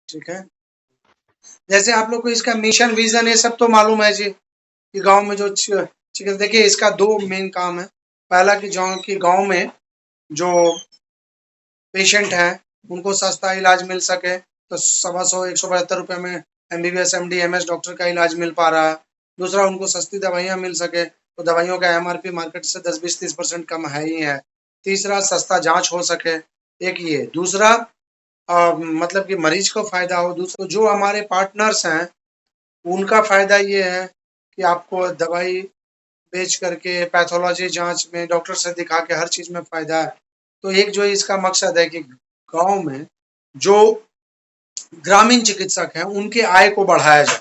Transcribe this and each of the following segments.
ठीक है। जैसे आप लोग को इसका मिशन विजन ये सब तो मालूम है जी कि गांव में जो चिकित्सा, देखिए इसका दो मेन काम है। पहला कि गांव में जो पेशेंट हैं उनको सस्ता इलाज मिल सके, तो 125 175 रुपये में एमबीबीएस एमडी एमएस डॉक्टर का इलाज मिल पा रहा है। दूसरा, उनको सस्ती दवाइयाँ मिल सके, तो दवाइयों का एमआरपी मार्केट से 10-20-30% कम है ही है। तीसरा, सस्ता जांच हो सके, एक ये। दूसरा, मतलब कि मरीज को फायदा हो। दूसरा, जो हमारे पार्टनर्स हैं उनका फायदा ये है कि आपको दवाई बेच करके पैथोलॉजी जांच में डॉक्टर से दिखा के हर चीज में फायदा है। तो एक जो इसका मकसद है कि गांव में जो ग्रामीण चिकित्सक हैं उनके आय को बढ़ाया जाए।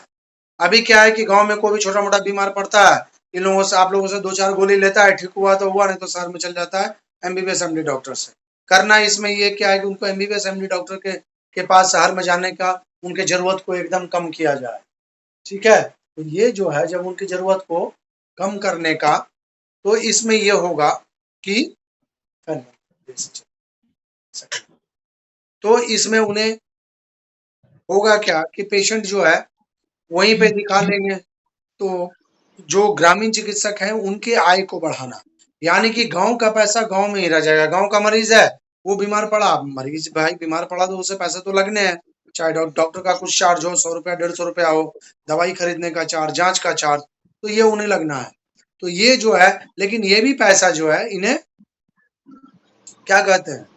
अभी क्या है कि गांव में कोई भी छोटा मोटा बीमार पड़ता है, इन लोगों से आप लोगों से 2-4 गोली लेता है, ठीक हुआ तो हुआ, नहीं तो शहर में चल जाता है एमबीबीएस एमडी डॉक्टर से। करना इसमें ये क्या है कि उनको एमबीबीएस एमडी डॉक्टर के पास शहर में जाने का, उनके जरूरत को एकदम कम किया जाए। ठीक है। तो ये जो है, जब उनकी जरूरत को कम करने का, तो इसमें ये होगा कि तो इसमें उन्हें होगा क्या कि पेशेंट जो है वहीं पे दिखा लेंगे। तो जो ग्रामीण चिकित्सक हैं उनके आय को बढ़ाना, यानी कि गांव का पैसा गांव में ही रह जाएगा। गांव का मरीज है, वो बीमार पड़ा, मरीज भाई बीमार पड़ा तो उसे पैसे तो लगने हैं, चाहे डॉक्टर का कुछ चार्ज हो, 100 रुपया 150 रुपया हो, दवाई खरीदने का चार्ज, जांच का चार्ज, तो ये उन्हें लगना है। तो ये जो है, लेकिन ये भी पैसा जो है इन्हें क्या कहते हैं,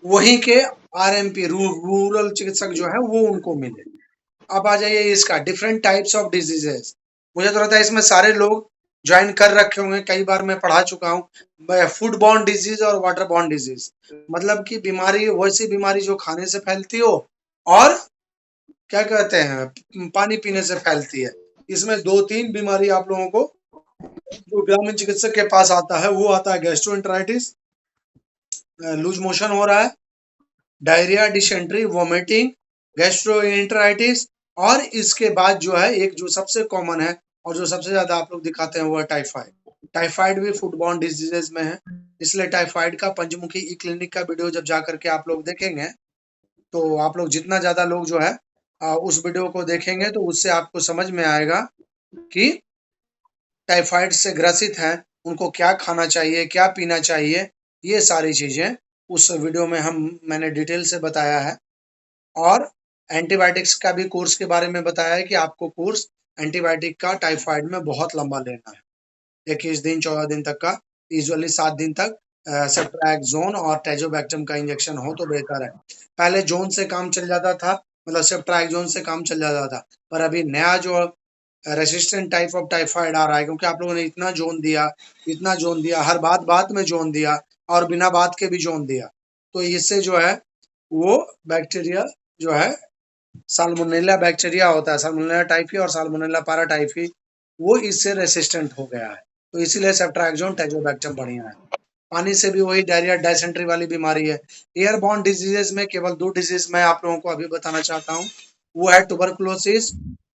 वहीं के आरएमपी रूरल चिकित्सक जो है वो उनको मिले। अब आ जाइए इसका डिफरेंट टाइप्स ऑफ डिजीजेस। मुझे तो लगता है इसमें सारे लोग ज्वाइन कर रखे होंगे, कई बार मैं पढ़ा चुका हूँ। फूड बॉर्न डिजीज और वाटर बॉर्न डिजीज, मतलब कि बीमारी, वैसी बीमारी जो खाने से फैलती हो और क्या कहते हैं पानी पीने से फैलती है। इसमें 2-3 बीमारी आप लोगों को जो ग्रामीण चिकित्सक के पास आता है वो आता है गैस्ट्रोएंटराइटिस, लूज मोशन हो रहा है, डायरिया, डिसेंट्री, वोमिटिंग, गैस्ट्रोएंटराइटिस, और इसके बाद जो है एक जो सबसे कॉमन है और जो सबसे ज्यादा आप लोग दिखाते हैं वो है टाइफाइड। टाइफाइड भी फूड बॉर्न डिजीजेज में है, इसलिए टाइफाइड का पंचमुखी ई क्लिनिक का वीडियो जब जा करके आप लोग देखेंगे, तो आप लोग जितना ज्यादा लोग जो है उस वीडियो को देखेंगे तो उससे आपको समझ में आएगा कि टाइफाइड से ग्रसित हैं उनको क्या खाना चाहिए, क्या पीना चाहिए, ये सारी चीजें उस वीडियो में मैंने डिटेल से बताया है। और एंटीबायोटिक्स का भी कोर्स के बारे में बताया है कि आपको कोर्स एंटीबायोटिक का टाइफाइड में बहुत लंबा लेना है, 21 दिन 14 दिन तक का, यूजुअली 7 दिन तक सेफ्ट्राक्सोन और टेजोबैक्टम का इंजेक्शन हो तो बेहतर है। पहले जोन से काम चल जाता था, मतलब सेफ्ट्राक्सोन से काम चल जाता था, पर अभी नया जो रेसिस्टेंट टाइप ऑफ टाइफाइड आ रहा है, क्योंकि आप लोगों ने इतना जोन दिया, हर बात बात में जोन दिया और बिना बात के भी जोन दिया, तो इससे जो है वो बैक्टीरिया जो है, साल्मोनेला बैक्टीरिया होता है, साल्मोनेला टाइफी और साल्मोनेला पाराटाइफी, वो इससे रेसिस्टेंट हो गया है। तो इसीलिए सेफ्ट्राक्सोन टेजोबैक्टम बढ़िया है। पानी से भी वही डायरिया डायसेंट्री वाली बीमारी है। एयरबॉर्न डिजीजेस में केवल 2 डिजीज मैं आप लोगों को अभी बताना चाहता हूँ, वो है ट्यूबरकुलोसिस,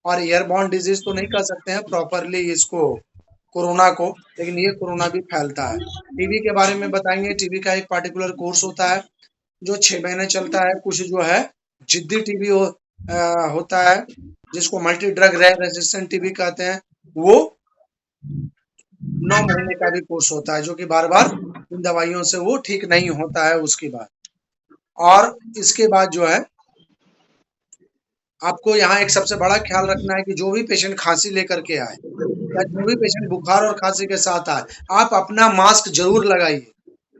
और एयरबॉर्न डिजीज तो नहीं कह सकते हैं प्रॉपरली इसको, कोरोना को, लेकिन ये कोरोना भी फैलता है। टीबी के बारे में बताएंगे। टीबी का एक पार्टिकुलर कोर्स होता है जो 6 महीने चलता है। कुछ जो है जिद्दी टीबी होता है, जिसको मल्टी ड्रग रेजिस्टेंट टीबी कहते हैं, वो 9 महीने का भी कोर्स होता है, जो कि बार बार इन दवाइयों से वो ठीक नहीं होता है उसके बाद। और इसके बाद जो है आपको यहाँ एक सबसे बड़ा ख्याल रखना है कि जो भी पेशेंट खांसी लेकर के आए या जो भी पेशेंट बुखार और खांसी के साथ आए, आप अपना मास्क जरूर लगाइए।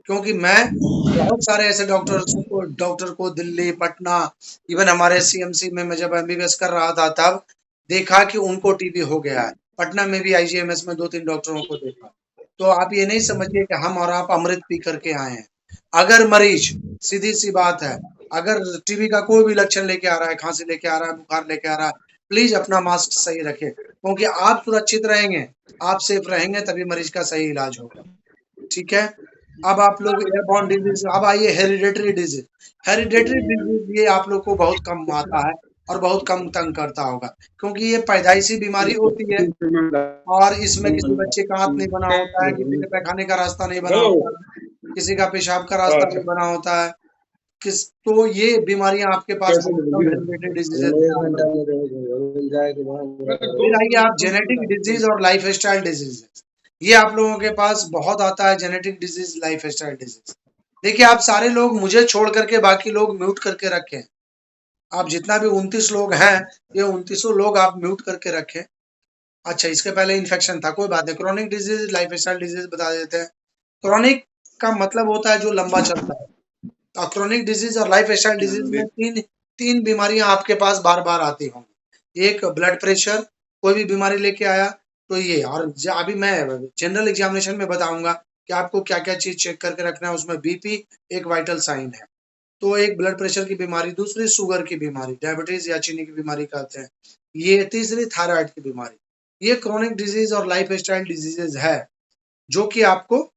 क्योंकि मैं बहुत सारे ऐसे डॉक्टर को दिल्ली, पटना, इवन हमारे सीएमसी में मैं जब एमबीबीएस कर रहा था तब देखा कि उनको टीबी हो गया है। पटना में भी आईजीएमएस में 2-3 डॉक्टरों को देखा। तो आप ये नहीं समझिए कि हम और आप अमृत पी करके आए हैं। अगर मरीज, सीधी सी बात है, अगर टीबी का कोई भी लक्षण लेके आ रहा है, खांसी लेके आ रहा है, बुखार लेके आ रहा है, प्लीज अपना मास्क सही रखें, क्योंकि आप सुरक्षित रहेंगे, आप सेफ रहेंगे, तभी मरीज का सही इलाज होगा। ठीक है। अब आप लोग एयरबॉर्न डिजीज, अब आइए हेरिडेटरी डिजीज। हेरिडेटरी डिजीज ये आप लोग को बहुत कम आता है और बहुत कम तंग करता होगा, क्योंकि ये पैदाइशी बीमारी होती है और इसमें किसी बच्चे का हाथ नहीं बना होता है, किसी के पैखाने का रास्ता नहीं बना होता है, किसी का पेशाब का रास्ता नहीं बना होता है, किस तो ये बीमारियां आपके पास बहुत कम हेरिडिटरी डिजीजेज में आ रही है। फिर आइए आप जेनेटिक डिजीज और लाइफ स्टाइल डिजीज, ये आप लोगों के पास बहुत आता है, genetic disease, life style disease. देखिए आप सारे लोग मुझे छोड़ करके बाकी लोग म्यूट करके रखें। आप जितना भी 29 लोग हैं, ये 29 लोग आप म्यूट करके रखें। अच्छा, इसके पहले इन्फेक्शन था, कोई बात नहीं। Chronic disease, life style disease बता देते हैं। क्रोनिक का मतलब होता है जो लंबा चलता है। तो क्रोनिक डिजीज और लाइफ स्टाइल डिजीज में तीन तीन बीमारियां आपके पास बार बार आती होंगी। एक ब्लड प्रेशर, कोई भी बीमारी लेके आया तो ये, और अभी मैं जनरल एग्जामिनेशन में बताऊंगा कि आपको क्या क्या चीज चेक करके रखना है। उसमें बीपी एक वाइटल साइन है। तो एक ब्लड प्रेशर की बीमारी, दूसरी शुगर की बीमारी, डायबिटीज या चीनी की बीमारी कहते हैं। ये तीसरी थायराइड की बीमारी। ये क्रोनिक डिजीज और लाइफ स्टाइल डिजीजेज है जो कि आपको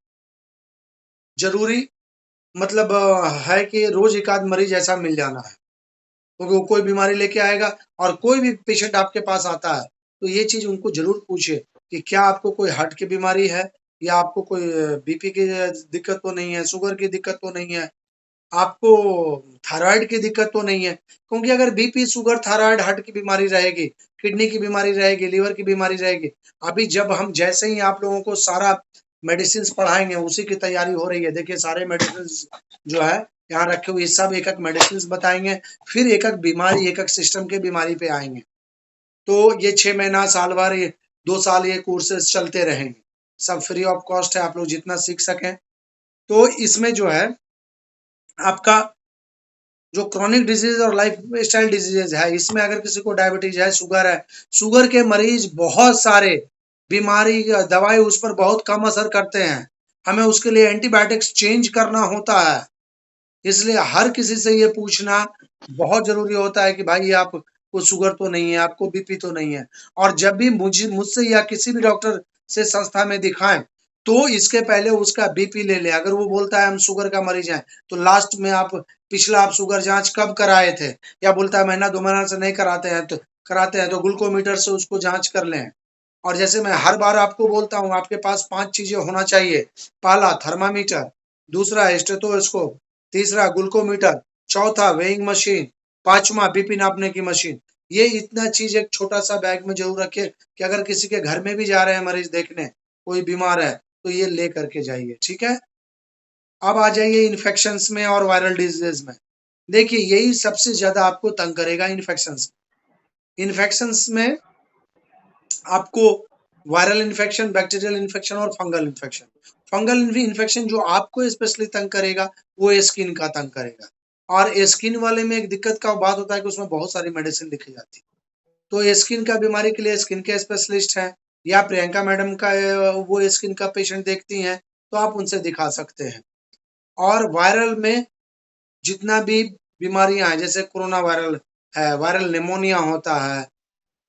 जरूरी मतलब है कि रोज एक आध मरीज ऐसा मिल जाना है, क्योंकि वो कोई बीमारी लेके आएगा। और कोई भी पेशेंट आपके पास आता है तो ये चीज उनको जरूर पूछे कि क्या आपको कोई हार्ट की बीमारी है, या आपको कोई बीपी की दिक्कत तो नहीं है, शुगर की दिक्कत तो नहीं है, आपको थायराइड की दिक्कत तो नहीं है। क्योंकि अगर बीपी, शुगर, थायराइड, हार्ट की बीमारी रहेगी, किडनी की बीमारी रहेगी, लीवर की बीमारी रहेगी। अभी जब हम जैसे ही आप लोगों को सारा मेडिसिन पढ़ाएंगे, उसी की तैयारी हो रही है। देखिए सारे मेडिसिन जो है यहाँ रखे हुए, सब एक एक मेडिसिन बताएंगे, फिर एक एक बीमारी, एक एक सिस्टम के बीमारी पे आएंगे। तो ये 6 महीना, साल भर, ये 2 साल ये कोर्सेज चलते रहेंगे। सब फ्री ऑफ कॉस्ट है, आप लोग जितना सीख सकें। तो इसमें जो है आपका जो क्रोनिक डिजीज और लाइफ स्टाइल डिजीजेज है, इसमें अगर किसी को डायबिटीज है, शुगर है, शुगर के मरीज बहुत सारे बीमारी दवाई उस पर बहुत कम असर करते हैं। हमें उसके लिए एंटीबायोटिक्स चेंज करना होता है। इसलिए हर किसी से ये पूछना बहुत जरूरी होता है कि भाई आपको शुगर तो नहीं है, आपको बीपी तो नहीं है। और जब भी मुझसे या किसी भी डॉक्टर से संस्था में दिखाएं, तो इसके पहले उसका बीपी ले लें। अगर वो बोलता है हम शुगर का मरीज हैं, तो लास्ट में आप पिछला आप शुगर जांच कब कराए थे, या बोलता है महीना 2 महीना से नहीं कराते हैं तो ग्लूकोमीटर से उसको जांच कर लें। और जैसे मैं हर बार आपको बोलता हूँ, आपके पास 5 चीजें होना चाहिए। पहला थर्मामीटर, दूसरा स्टेथोस्कोप, तीसरा ग्लूकोमीटर, चौथा वेइंग मशीन, पांचवा बीपी नापने की मशीन। ये इतना चीज एक छोटा सा बैग में जरूर रखे कि अगर किसी के घर में भी जा रहे हैं मरीज देखने, कोई बीमार है, तो ये ले करके जाइए। ठीक है, अब आ जाइए इन्फेक्शन में और वायरल डिजीजेज में। देखिए यही सबसे ज्यादा आपको तंग करेगा इन्फेक्शन। इन्फेक्शन में आपको वायरल इन्फेक्शन, बैक्टीरियल इन्फेक्शन और फंगल इन्फेक्शन। फंगल इन्फेक्शन जो आपको स्पेशली तंग करेगा, वो स्किन का तंग करेगा। और स्किन वाले में एक दिक्कत का बात होता है कि उसमें बहुत सारी मेडिसिन लिखी जाती है। तो स्किन का बीमारी के लिए स्किन के स्पेशलिस्ट हैं, या प्रियंका मैडम का वो स्किन का पेशेंट देखती हैं, तो आप उनसे दिखा सकते हैं। और वायरल में जितना भी बीमारियां हैं, जैसे कोरोना वायरल है, वायरल निमोनिया होता है,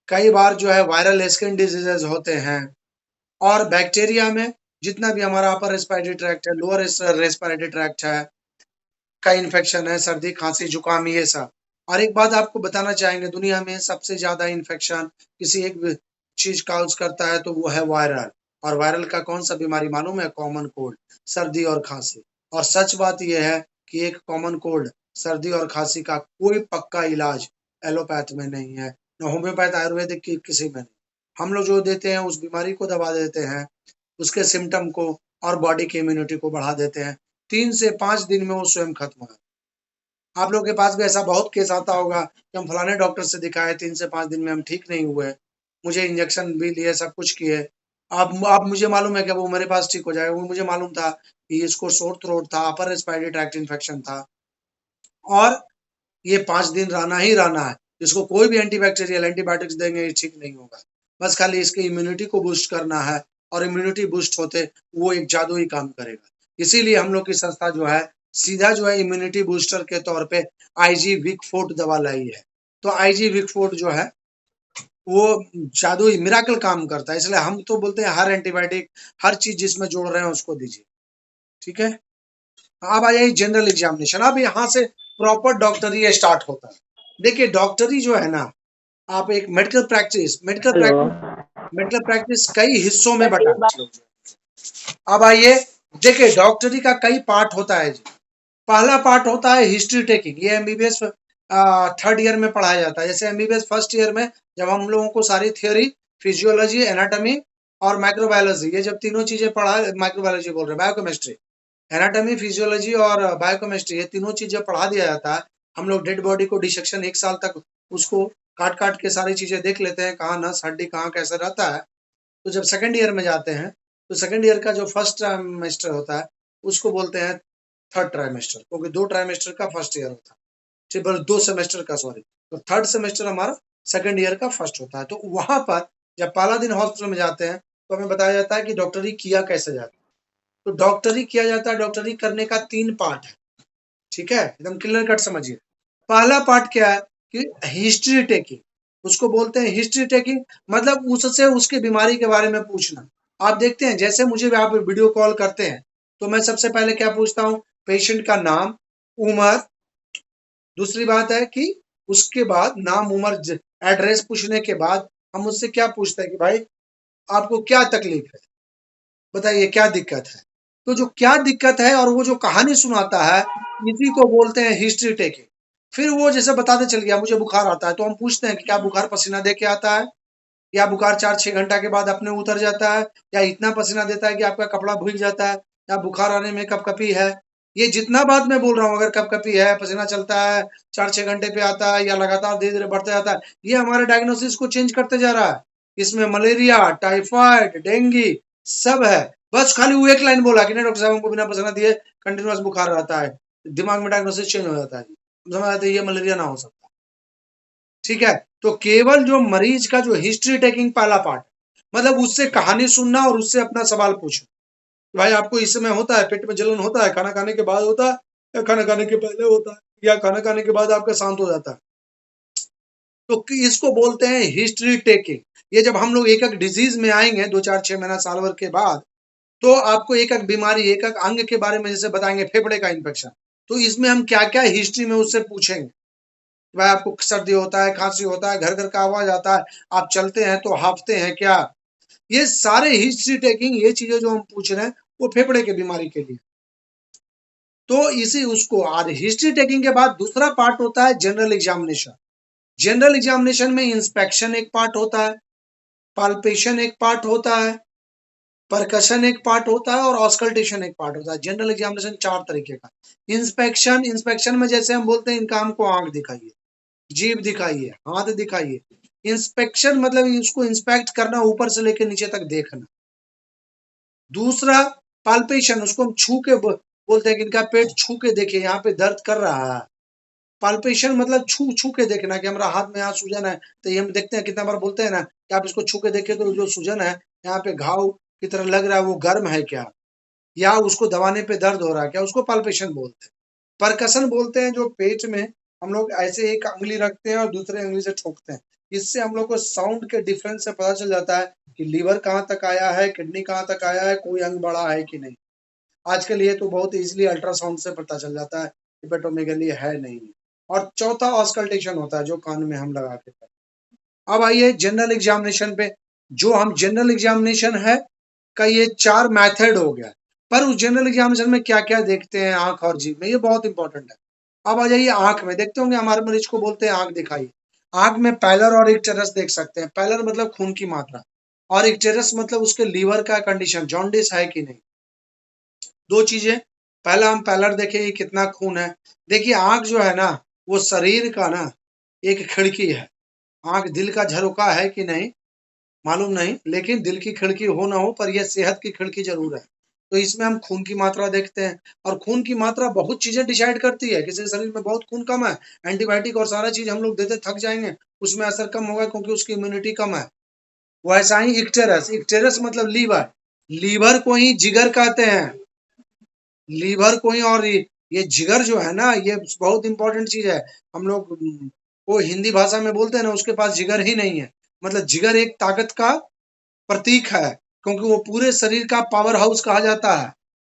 कई बार जो है वायरल स्किन डिजीजेज होते हैं। और बैक्टीरिया में जितना भी हमारा अपर रेस्पिरेटरी ट्रैक्ट है, लोअर रेस्पिरेटरी ट्रैक्ट है, का इन्फेक्शन है, सर्दी, खांसी, जुकाम, ये सब। और एक बात आपको बताना चाहेंगे, दुनिया में सबसे ज्यादा इन्फेक्शन किसी एक चीज काउज करता है तो वो है वायरल। और वायरल का कौन सा बीमारी मालूम है? कॉमन कोल्ड, सर्दी और खांसी। और सच बात यह है कि एक कॉमन कोल्ड, सर्दी और खांसी का कोई पक्का इलाज एलोपैथ में नहीं है, न होम्योपैथ, आयुर्वेदिक की किसी में नहीं। हम लोग जो देते हैं उस बीमारी को दबा देते हैं, उसके सिम्टम को, और बॉडी की इम्यूनिटी को बढ़ा देते हैं। 3 से 5 दिन में वो स्वयं खत्म हो। आप लोग के पास भी ऐसा बहुत केस आता होगा कि हम फलाने डॉक्टर से दिखाए, 3 से 5 दिन में हम ठीक नहीं हुए, मुझे इंजेक्शन भी लिए, सब कुछ किए। आप मुझे मालूम है कि वो मेरे पास ठीक हो जाएगा। वो मुझे मालूम था कि इसको सोर थ्रोट था, अपर रेस्पिरेटरी ट्रैक्ट इन्फेक्शन था, और ये 5 दिन रहना ही रहना है। इसको कोई भी एंटीबैक्टीरियल एंटीबायोटिक्स देंगे, ये ठीक नहीं होगा। बस खाली इसकी इम्यूनिटी को बूस्ट करना है, और इम्यूनिटी बूस्ट होते वो एक जादू ही काम करेगा। इसीलिए हम लोग की संस्था जो है सीधा जो है इम्यूनिटी बूस्टर के तौर पे आईजी विक फोर्ट दवा लाई है। तो आईजी विक फोर्ट जो है वो जादू ही मिराकल काम करता है। इसलिए हम तो बोलते हैं हर एंटीबायोटिक, हर चीज जिसमें जोड़ रहे हैं उसको दीजिए। ठीक है, अब आ जाइए जनरल एग्जामिनेशन। अब यहाँ से प्रॉपर डॉक्टरी स्टार्ट होता है। देखिए डॉक्टरी जो है ना, आप एक मेडिकल प्रैक्टिस कई हिस्सों में बटा है। अब आइए देखिए, डॉक्टरी का कई पार्ट होता है जी। पहला पार्ट होता है हिस्ट्री टेकिंग। ये एमबीबीएस थर्ड ईयर में पढ़ाया जाता है। जैसे एमबीबीएस फर्स्ट ईयर में जब हम लोगों को सारी थ्योरी, फिजियोलॉजी, एनाटॉमी और माइक्रोबायोलॉजी, ये जब तीनों चीजें पढ़ा, माइक्रोबायोलॉजी बोल रहे हैं, बायोकेमिस्ट्री, एनाटॉमी, फिजियोलॉजी और बायोकेमिस्ट्री, ये तीनों चीजें पढ़ा दिया जाता है। हम लोग डेड बॉडी को डिसेक्शन 1 साल तक उसको काट काट के सारी चीजें देख लेते हैं, कहाँ नस हड्डी कहाँ कैसे रहता है। तो जब सेकंड ईयर में जाते हैं तो सेकंड ईयर का जो फर्स्ट ट्राइमेस्टर होता है उसको बोलते हैं थर्ड ट्राइमेस्टर, क्योंकि 2 ट्राइमेस्टर का फर्स्ट ईयर होता है, ठीक है, 2 सेमेस्टर का, सॉरी। तो थर्ड सेमेस्टर हमारा सेकंड ईयर का फर्स्ट होता है। तो वहां पर जब पहला दिन हॉस्पिटल में जाते हैं तो हमें बताया जाता है कि डॉक्टरी किया कैसे जाता है। तो डॉक्टरी किया जाता है, डॉक्टरी करने का 3 पार्ट है, ठीक है, एकदम क्लियर कट समझिए। पहला पार्ट क्या है कि हिस्ट्री टेकिंग, उसको बोलते हैं हिस्ट्री टेकिंग, मतलब उससे उसके बीमारी के बारे में पूछना। आप देखते हैं जैसे मुझे आप वीडियो कॉल करते हैं तो मैं सबसे पहले क्या पूछता हूँ, पेशेंट का नाम, उम्र, दूसरी बात है कि उसके बाद नाम, उम्र, एड्रेस पूछने के बाद हम उससे क्या पूछते हैं कि भाई आपको क्या तकलीफ है, बताइए क्या दिक्कत है। तो जो क्या दिक्कत है और वो जो कहानी सुनाता है, इसी को बोलते हैं हिस्ट्री टेकिंग। फिर वो जैसे बताते चल गया मुझे बुखार आता है, तो हम पूछते हैं कि क्या बुखार पसीना दे के आता है, या बुखार 4-6 घंटा के बाद अपने उतर जाता है, या इतना पसीना देता है कि आपका कपड़ा भीग जाता है, या बुखार आने में कपकपी है। ये जितना बात मैं बोल रहा हूँ, अगर कपकपी है, पसीना चलता है, 4-6 घंटे पे आता है, या लगातार धीरे धीरे बढ़ते जाता है, ये हमारे डायग्नोसिस को चेंज करते जा रहा है। इसमें मलेरिया, टाइफाइड, डेंगू सब है। बस खाली वो एक लाइन बोला कि नहीं डॉक्टर साहब हमको बिना पसीना दिए कंटिन्यूअस बुखार रहता है, दिमाग में डायग्नोसिस चेंज हो जाता है, समझ आते ये मलेरिया ना हो सकता, ठीक है। तो केवल जो मरीज का जो हिस्ट्री टेकिंग पहला पार्ट, मतलब उससे कहानी सुनना और उससे अपना सवाल पूछना, भाई आपको इस समय होता है, पेट में जलन होता है, खाना खाने के बाद होता है, या खाना खाने के पहले होता है, या खाना खाने के बाद आपका शांत हो जाता है। तो इसको बोलते हैं हिस्ट्री टेकिंग। ये जब हम लोग एक एक डिजीज में आएंगे 2-4-6 महीना साल भर के बाद, तो आपको एक एक बीमारी, एक एक अंग के बारे में जैसे बताएंगे, फेफड़े का इन्फेक्शन, तो इसमें हम क्या क्या हिस्ट्री में उससे पूछेंगे। भाई आपको सर्दी होता है, खांसी होता है, घर घर का आवाज आता है, आप चलते हैं तो हाफते हैं क्या, ये सारे हिस्ट्री टेकिंग, ये चीजें जो हम पूछ रहे हैं वो फेफड़े के बीमारी के लिए। तो इसी उसको आज हिस्ट्री टेकिंग के बाद दूसरा पार्ट होता है जनरल एग्जामिनेशन। जनरल एग्जामिनेशन में इंस्पेक्शन एक पार्ट होता है, पाल्पेशन एक पार्ट होता है, परकशन एक पार्ट होता है, और ऑस्कल्टेशन एक पार्ट होता है। जनरल एग्जामिनेशन 4 तरीके का। इंस्पेक्शन, इंस्पेक्शन में जैसे हम बोलते हैं इनका हमको आंख दिखाइए, जीभ दिखाइए, हाथ दिखाइए। इंस्पेक्शन मतलब उसको इंस्पेक्ट करना, ऊपर से लेकर नीचे तक देखना। दूसरा पाल्पेशन, उसको हम छू के बोलते हैं कि इनका पेट छू के देखिए, यहाँ पे दर्द कर रहा है। पाल्पेशन मतलब छू छू के देखना, कि हमारा हाथ में यहाँ सूजन है, तो ये हम देखते हैं, कितना बार बोलते हैं ना कि आप इसको छू के देखिए तो जो सूजन है यहाँ पे घाव की तरह लग रहा है, वो गर्म है क्या, या उसको दबाने पे दर्द हो रहा है क्या, उसको पाल्पेशन बोलते हैं। परकशन बोलते हैं जो पेट में हम लोग ऐसे एक उंगली रखते हैं और दूसरे उंगली से ठोकते हैं, इससे हम लोग को साउंड के डिफरेंस से पता चल जाता है कि लीवर कहाँ तक आया है, किडनी कहाँ तक आया है, कोई अंग बड़ा है कि नहीं। आजकल ये तो बहुत इजीली अल्ट्रासाउंड से पता चल जाता है कि पेटोमेगाली है नहीं। और चौथा ऑस्कल्टेशन होता है जो कान में हम लगा के करते हैं। अब आइए जनरल एग्जामिनेशन पे। जो हम जनरल एग्जामिनेशन है का ये 4 मेथड हो गया, पर उस जनरल एग्जामिनेशन में क्या क्या देखते हैं आंख और जीभ में, ये बहुत इंपॉर्टेंट है। अब आ जाइए आंख में, देखते होंगे हमारे मरीज को बोलते हैं आंख दिखाइए। आंख में पैलर और इक्टेरस देख सकते हैं। पैलर मतलब खून की मात्रा, और इक्टेरस मतलब उसके लीवर का कंडीशन, जॉन्डिस है कि नहीं। दो चीजें, पहला हम पैलर देखें कि कितना खून है। देखिए आंख जो है ना, वो शरीर का ना एक खिड़की है। आंख दिल का झरोका है कि नहीं मालूम नहीं, लेकिन दिल की खिड़की हो ना हो, पर यह सेहत की खिड़की जरूर है। तो इसमें हम खून की मात्रा देखते हैं, और खून की मात्रा बहुत चीजें डिसाइड करती है। किसी के शरीर में बहुत खून कम है, एंटीबायोटिक और सारा चीज हम लोग देते थक जाएंगे, उसमें असर कम होगा क्योंकि उसकी इम्यूनिटी कम है। वैसा ही इक्टेरस, इक्टेरस मतलब लीवर, लीवर को ही जिगर कहते हैं, लीवर को ही। और ये जिगर जो है ना, ये बहुत इंपॉर्टेंट चीज है। हम लोग वो हिंदी भाषा में बोलते हैं ना, उसके पास जिगर ही नहीं है। मतलब जिगर एक ताकत का प्रतीक है, क्योंकि वो पूरे शरीर का पावर हाउस कहा जाता है।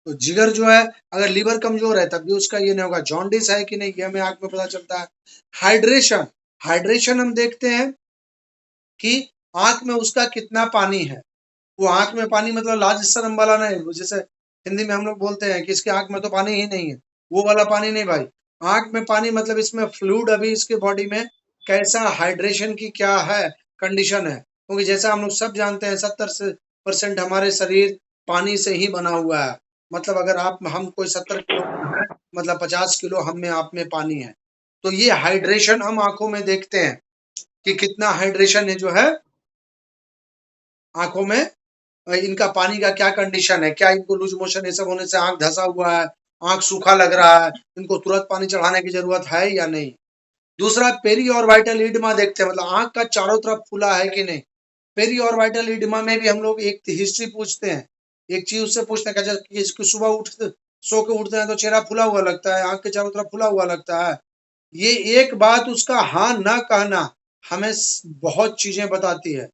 तो जिगर जो है, अगर लीवर कमजोर है तब भी उसका ये नहीं होगा। जॉन्डिस है कि नहीं, ये हमें आंख में पता चलता है। हाइड्रेशन, हाइड्रेशन हम देखते हैं कि आंख में उसका कितना पानी है। वो आंख में पानी मतलब लाज शर्म वाला नहीं, जैसे हिंदी में हम लोग बोलते हैं कि इसके आंख में तो पानी ही नहीं है, वो वाला पानी नहीं भाई। आंख में पानी मतलब इसमें फ्लूइड अभी इसके बॉडी में कैसा हाइड्रेशन की क्या है कंडीशन है, क्योंकि जैसा हम लोग सब जानते हैं 70% हमारे शरीर पानी से ही बना हुआ है। मतलब अगर आप हम कोई 70 किलो का है, मतलब 50 किलो हम में आप में पानी है। तो ये हाइड्रेशन हम आंखों में देखते हैं कि कितना हाइड्रेशन है जो है आंखों में। इनका पानी का क्या कंडीशन है, क्या इनको लूज मोशन ये सब होने से आंख धसा हुआ है, आंख सूखा लग रहा है, इनको तुरंत पानी चढ़ाने की जरूरत है या नहीं। दूसरा पेरी और वाइटल इडिमा देखते हैं, मतलब आंख का चारों तरफ फूला है कि नहीं। पेरी और वाइटल इडिमा में भी हम लोग एक हिस्ट्री पूछते हैं, एक चीज उससे पूछते हैं कि इसको सुबह उठ सो के उठते हैं तो चेहरा फुला हुआ लगता है, आंख के चारों तरफ फुला हुआ लगता है। ये एक बात उसका हाँ ना कहना हमें बहुत चीजें बताती है।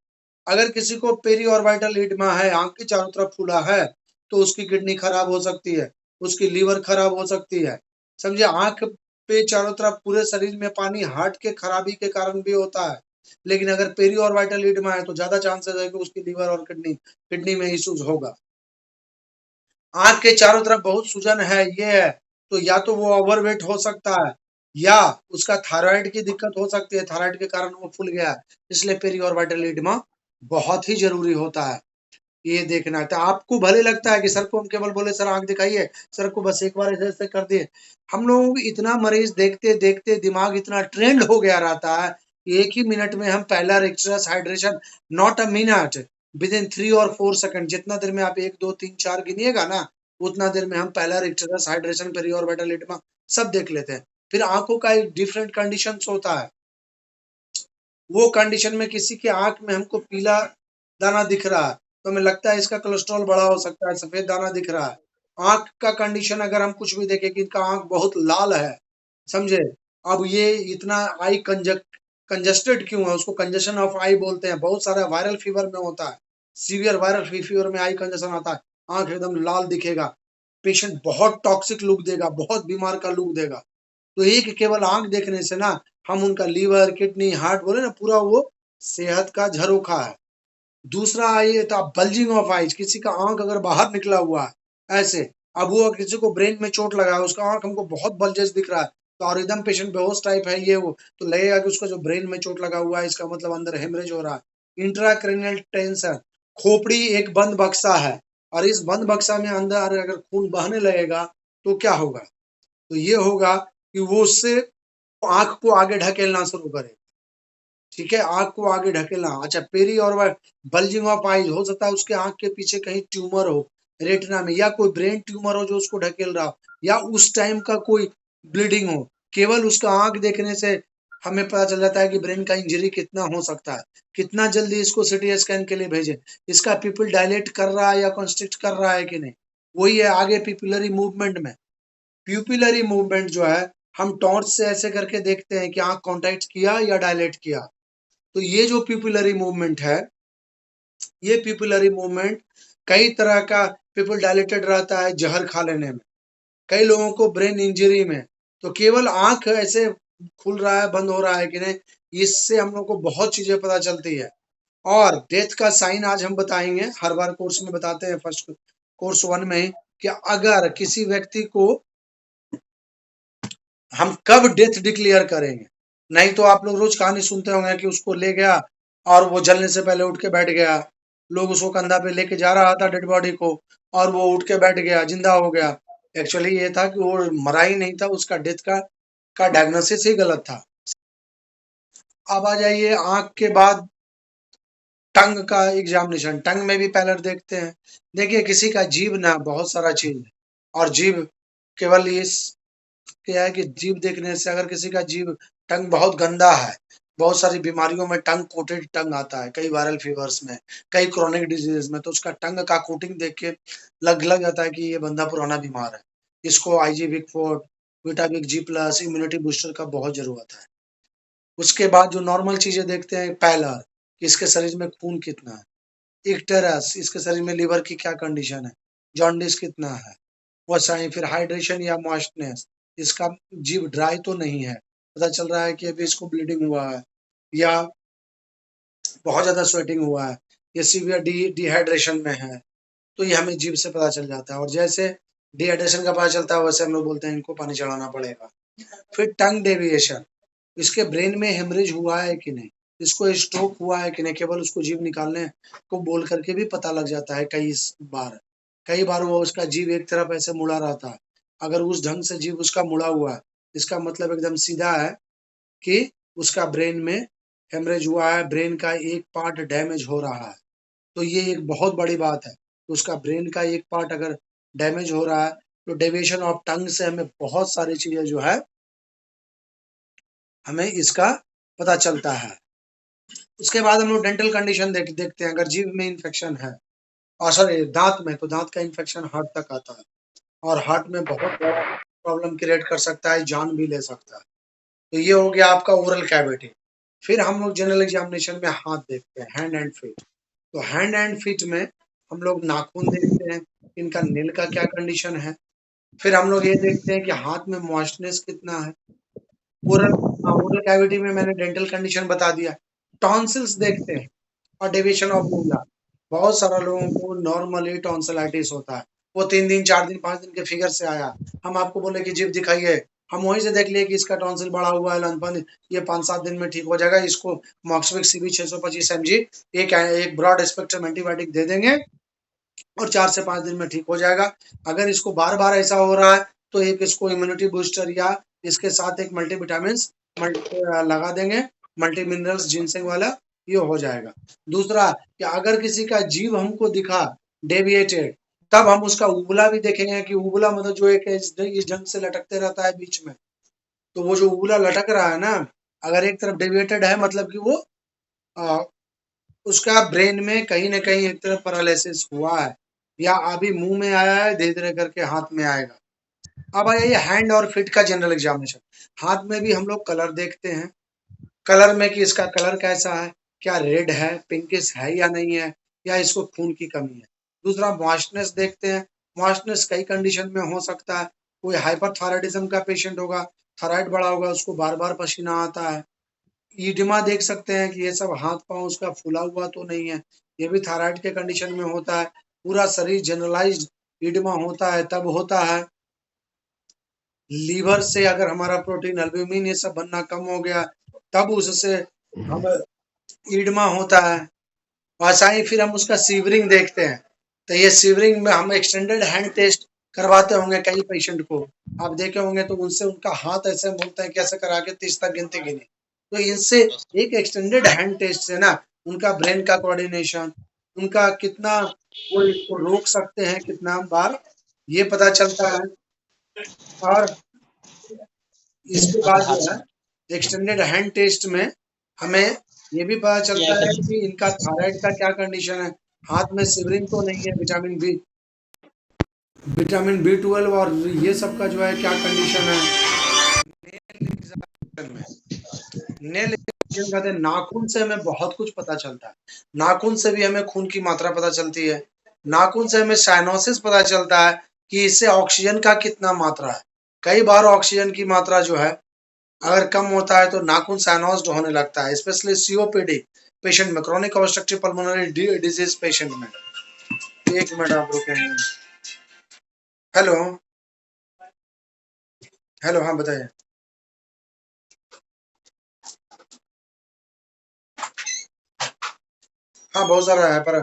अगर किसी को पेरी और वाइटल इडिमा है, आंख के चारों तरफ फूला है, तो उसकी किडनी खराब हो सकती है, उसकी लीवर खराब हो सकती है। समझे, आंख पे चारों तरफ पूरे शरीर में पानी हार्ट के खराबी के कारण भी होता है। लेकिन अगर पेरी और वाइटल इडिमा है तो ज्यादा चांसेस है कि उसकी लीवर और किडनी किडनी में इश्यूज होगा। आंख के चारों तरफ बहुत सूजन है, ये है, तो या तो वो ओवरवेट हो सकता है या उसका थायराइड की दिक्कत हो सकती है, थायराइड के कारण वो फूल गया है। इसलिए पेरी और वाइटल इडिमा बहुत ही जरूरी होता है, ये देखना है। तो आपको भले लगता है कि सर को हम केवल बोले सर आंख दिखाइए, सर को बस एक बार ऐसे ऐसे कर दिए। हम लोगों को इतना मरीज देखते देखते दिमाग इतना ट्रेंड हो गया रहता है, एक ही मिनट में हम पहला रिक्टर्स hydration, not a minute, within 3 और 4 सेकंड, जितना देर में आप 1 2 3 4 गिनिएगा ना, उतना देर में हम पहला रिक्टर्स हाइड्रेशन पेरी और वाइटल सब देख लेते हैं। फिर आंखों का एक डिफरेंट कंडीशन होता है, वो कंडीशन में किसी की आंख में हमको पीला दाना दिख रहा है तो हमें लगता है इसका कोलेस्ट्रॉल बढ़ा हो सकता है, सफेद दाना दिख रहा है। आंख का कंडीशन अगर हम कुछ भी देखें कि इनका आंख बहुत लाल है, समझे, अब ये इतना आई कंजस्टेड क्यों है, उसको कंजेशन ऑफ आई बोलते हैं। बहुत सारा वायरल फीवर में होता है, सीवियर वायरल फीवर में आई कंजेशन आता है, आंख एकदम लाल दिखेगा, पेशेंट बहुत टॉक्सिक लुक देगा, बहुत बीमार का लुक देगा। तो एक केवल आंख देखने से ना हम उनका लीवर किडनी हार्ट बोले ना पूरा वो सेहत का झरोखा है। दूसरा ये था बल्जिंग ऑफ आइज, किसी का आंख अगर बाहर निकला हुआ है ऐसे, अब वो किसी को ब्रेन में चोट लगा है, उसका आंख हमको बहुत बल्जेस दिख रहा है, तो और एकदम पेशेंट बेहोश टाइप है ये वो, तो लगेगा कि उसका जो ब्रेन में चोट लगा हुआ है, इसका मतलब अंदर हेमरेज हो रहा है। इंट्राक्रेनियल टेंशन, खोपड़ी एक बंद बक्सा है, और इस बंद बक्सा में अंदर अगर खून बहने लगेगा तो क्या होगा, तो ये होगा कि वो उससे आंख को आगे ढकेलना शुरू करे। ठीक है, आंख को आगे ढकेलना। अच्छा, पेरी और बल्जिंग ऑफ आईज, हो सकता है उसके आंख के पीछे कहीं ट्यूमर हो रेटिना में, या कोई ब्रेन ट्यूमर हो जो उसको ढकेल रहा हो, या उस टाइम का कोई ब्लीडिंग हो। केवल उसका आंख देखने से हमें पता चल जाता है कि ब्रेन का इंजरी कितना हो सकता है, कितना जल्दी इसको सिटी स्कैन के लिए भेजें, इसका पिपल डायलेट कर रहा है या कंस्ट्रिक्ट कर रहा है कि नहीं। वही है आगे पिपुलरी मूवमेंट में, प्यूपिलरी मूवमेंट जो है हम टॉर्च से ऐसे करके देखते हैं कि आंख कॉन्ट्रैक्ट किया या डायलेट किया। तो ये जो प्यूपिलरी मूवमेंट है, ये प्यूपिलरी मूवमेंट कई तरह का, पीपल डायलेटेड रहता है जहर खा लेने में, कई लोगों को ब्रेन इंजरी में। तो केवल आंख ऐसे खुल रहा है बंद हो रहा है कि नहीं, इससे हम लोग को बहुत चीजें पता चलती है। और डेथ का साइन आज हम बताएंगे, हर बार कोर्स में बताते हैं, फर्स्ट कोर्स 1 में ही, कि अगर किसी व्यक्ति को हम कब डेथ डिक्लेयर करेंगे। नहीं तो आप लोग रोज कहानी सुनते होंगे कि उसको ले गया और वो जलने से पहले उठ के बैठ गया, लोग उसको कंधा पे लेके जा रहा था डेड बॉडी को, और वो उठ के बैठ गया, जिंदा हो गया। एक्चुअली ये था कि वो मरा ही नहीं था, उसका डेथ का डायग्नोसिस ही गलत था। अब आ जाइए आंख के बाद टंग का एग्जामिनेशन। टंग में भी पैलेट देखते हैं। देखिए किसी का जीभ ना बहुत सारा चीज है, और जीभ केवल इस क्या है कि जीभ देखने से, अगर किसी का जीभ टंग बहुत गंदा है, बहुत सारी बीमारियों में टंग कोटेड टंग आता है, कई वायरल फीवर्स में, कई क्रोनिक डिजीज में, तो उसका टंग का कोटिंग देख के लग जाता है कि ये बंदा पुराना बीमार है, इसको आईजी विक फोर्ट, विटामिन जी प्लस इम्यूनिटी बूस्टर का बहुत जरूरत है। उसके बाद जो नॉर्मल चीजें देखते हैं, पैलर, कि इसके शरीर में खून कितना है, इक्टेरस, इसके शरीर में लीवर की क्या कंडीशन है, जॉन्डिस कितना है, वो सही। फिर हाइड्रेशन या मॉइस्टनेस, इसका जीभ ड्राई तो नहीं है, पता चल रहा है कि अभी इसको ब्लीडिंग हुआ है, या बहुत ज्यादा स्वेटिंग हुआ है, या सीवियर डिहाइड्रेशन में है, तो ये हमें जीभ से पता चल जाता है। और जैसे डिहाइड्रेशन का पता चलता है, वैसे हम लोग बोलते हैं इनको पानी चढ़ाना पड़ेगा। फिर टंग डेविएशन, इसके ब्रेन में हेमरेज हुआ है कि नहीं, इसको स्ट्रोक हुआ है कि नहीं, केवल उसको जीभ निकालने को बोल करके भी पता लग जाता है बार। कई बार वो उसका जीभ एक तरफ ऐसे मुड़ा रहता है, अगर उस ढंग से जीभ उसका मुड़ा हुआ है, इसका मतलब एकदम सीधा है कि उसका ब्रेन में हेमरेज हुआ है, ब्रेन का एक पार्ट डैमेज हो रहा है। तो ये एक बहुत बड़ी बात है, उसका ब्रेन का एक पार्ट अगर डैमेज हो रहा है तो डेविएशन ऑफ टंग से हमें बहुत सारी चीजें जो है हमें इसका पता चलता है। उसके बाद हम लोग डेंटल कंडीशन देखते हैं, अगर जीभ में इन्फेक्शन है और सॉरी दांत में, तो दांत का इन्फेक्शन हार्ट तक आता है और हार्ट में बहुत बड़ा प्रॉब्लम क्रिएट कर सकता है, जान भी ले सकता है। तो ये हो गया आपका ओरल कैविटी। फिर हम लोग जनरल एग्जामिनेशन में हाथ देखते हैं, हैंड एंड फीट। तो हैंड एंड फीट में हम लोग नाखून देखते हैं, इनका नेल का क्या कंडीशन है। फिर हम लोग ये देखते हैं कि हाथ में मॉइस्चनेस कितना है। ओरल ओरल कैविटी में मैंने डेंटल कंडीशन बता दिया। टॉन्सिल्स देखते हैं और डेविएशन ऑफ ऊवला। बहुत सारा लोगों को नॉर्मली टॉन्सिलाइटिस होता है, वो 3 दिन 4 दिन 5 दिन के फिगर से आया, हम आपको बोले कि जीभ दिखाइए, हम वहीं से देख लिए कि इसका टॉन्सिल बढ़ा हुआ है लंपन, ये 5-7 दिन में ठीक हो जाएगा, इसको मॉक्सविक सीबी 625 mg एक ब्रॉड स्पेक्ट्रम एंटीबायोटिक दे देंगे और 4 से 5 दिन में ठीक हो जाएगा। अगर इसको बार बार ऐसा हो रहा है तो एक इसको इम्यूनिटी बूस्टर या इसके साथ एक मल्टीविटामिन लगा देंगे, मल्टी मिनरल्स जिनसिंग वाला, ये हो जाएगा। दूसरा कि अगर किसी का जीभ हमको दिखा डेविएटेड, तब हम उसका उबला भी देखेंगे कि उबला मतलब जो एक इस ढंग से लटकते रहता है बीच में, तो वो जो उबला लटक रहा है ना, अगर एक तरफ डेविएटेड है मतलब कि वो आ, उसका ब्रेन में कहीं ना कहीं एक तरफ पैरालिसिस हुआ है या अभी मुंह में आया है, धीरे धीरे करके हाथ में आएगा। अब आइए ये हैंड और फिट का जनरल एग्जामिनेशन। हाथ में भी हम लोग कलर देखते हैं, कलर में कि इसका कलर कैसा है, क्या रेड है, पिंकिश है या नहीं है, या इसको खून की कमी है। दूसरा मॉइस्चनेस देखते हैं, मॉइस्चनेस कई कंडीशन में हो सकता है। कोई हाइपरथायराइडिज्म का पेशेंट होगा, थायराइड बढ़ा होगा, उसको बार बार पसीना आता है। ईडिमा देख सकते हैं कि ये सब हाथ पांव उसका फूला हुआ तो नहीं है, ये भी थायराइड के कंडीशन में होता है। पूरा शरीर जनरलाइज्ड ईडिमा होता है तब होता है। लीवर से अगर हमारा प्रोटीन एल्ब्यूमिन ये सब बनना कम हो गया तब उससे हम ईडमा होता है। वैसा ही फिर हम उसका सीवरिंग देखते हैं, तो ये सीवरिंग में हम एक्सटेंडेड हैंड टेस्ट करवाते होंगे कई पेशेंट को, आप देखे होंगे, तो उनसे उनका हाथ ऐसे बोलते हैं कैसे करा के 30 तक गिनते गिने। तो इनसे एक एक्सटेंडेड हैंड टेस्ट से ना उनका ब्रेन का कोऑर्डिनेशन, उनका कितना वो इसको रोक सकते हैं कितना बार, ये पता चलता है। और इसके बाद जो है एक्सटेंडेड हैंड टेस्ट में हमें ये भी पता चलता है कि इनका थायराइड का क्या कंडीशन है, हाथ में सिवरिन तो नहीं है, विटामिन बी 12 और ये सब का जो है क्या कंडीशन है। नेल एग्जामिनेशन कहते हैं, नाखून से हमें बहुत कुछ पता चलता है, नाखून से भी हमें खून की मात्रा पता चलती है, नाखून से हमें साइनोसिस पता चलता है कि इससे ऑक्सीजन का कितना मात्रा है। कई बार ऑक्सीजन की मात्रा जो है अगर कम होता है तो नाखून साइनोज्ड होने लगता है, स्पेशली सीओपीडी पेशेंट में, chronic obstructive pulmonary disease patient में। एक मिनट आप रुकेंगे। हेलो हेलो, हाँ बताइए। हाँ बहुत सारा है पर,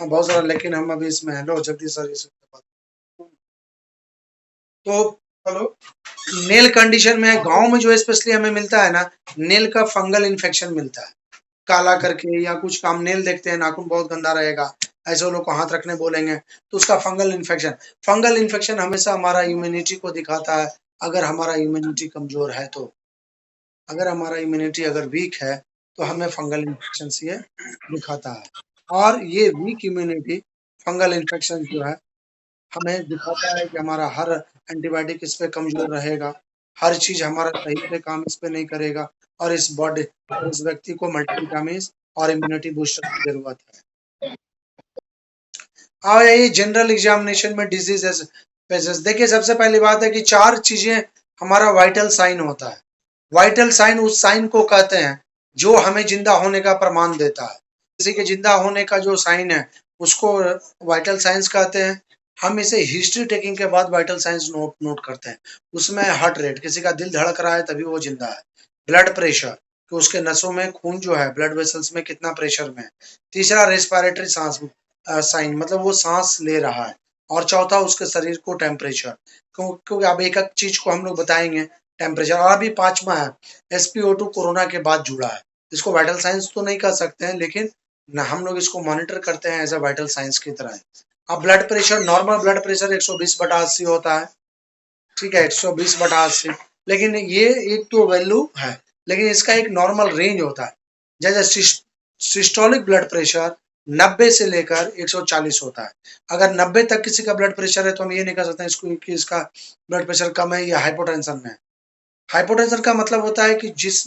हाँ बहुत सारा, लेकिन हम अभी इसमें हेलो जल्दी सर इस तो हेलो, नेल कंडीशन में गांव में जो स्पेशली हमें मिलता है ना, नेल का फंगल इन्फेक्शन मिलता है, काला करके या कुछ काम नेल देखते हैं नाखून बहुत गंदा रहेगा, ऐसे लोग को हाथ रखने बोलेंगे तो उसका फंगल इन्फेक्शन हमेशा हमारा इम्यूनिटी को दिखाता है। अगर हमारा इम्यूनिटी कमजोर है तो, अगर हमारा इम्यूनिटी अगर वीक है तो हमें फंगल इन्फेक्शन से ये दिखाता है। और ये वीक इम्यूनिटी फंगल इन्फेक्शन जो है हमें दिखाता है कि हमारा हर एंटीबायोटिक इस पे कमजोर रहेगा, हर चीज हमारा सही से काम इस पे नहीं करेगा, और इस बॉडी और इस व्यक्ति को मल्टीविटामिन और इम्यूनिटी बूस्टर की जरूरत है। और ये जनरल एग्जामिनेशन में डिजीजेस पेजेस देखिए, सबसे पहली बात है कि 4 चीजें हमारा वाइटल साइन होता है। वाइटल साइन उस साइन को कहते हैं जो हमें जिंदा होने का प्रमाण देता है। किसी के जिंदा होने का जो साइन है उसको वाइटल साइंस कहते हैं। हम इसे हिस्ट्री टेकिंग के बाद वाइटल साइंस नोट करते हैं। उसमें हार्ट रेट, किसी का दिल धड़क रहा है तभी वो जिंदा है। ब्लड प्रेशर, कि उसके नसों में खून जो है ब्लड वेसल्स में कितना प्रेशर में है। तीसरा रेस्पिरेटरी सांस साइन, मतलब वो सांस ले रहा है। और चौथा उसके शरीर को टेम्परेचर, क्योंकि अब एक एक चीज को हम लोग बताएंगे टेम्परेचर। और अभी पांचवा है SpO2, कोरोना के बाद जुड़ा है। इसको वाइटल साइंस तो नहीं कह सकते हैं, लेकिन हम लोग इसको मॉनिटर करते हैं एज अ वाइटल साइंस की तरह। अब blood pressure, normal blood pressure 120/80 होता है, ठीक है, 120/80। लेकिन ये एक तो वैल्यू है, लेकिन इसका एक नॉर्मल रेंज होता है। जैसे सिस्टोलिक ब्लड प्रेशर 90 से लेकर 140 होता है। अगर 90 तक किसी का ब्लड प्रेशर है तो हम ये नहीं कह सकते इसको कि इसका ब्लड प्रेशर कम है या हाइपोटेंशन में है। हाइपोटेंशन का मतलब होता है कि जिस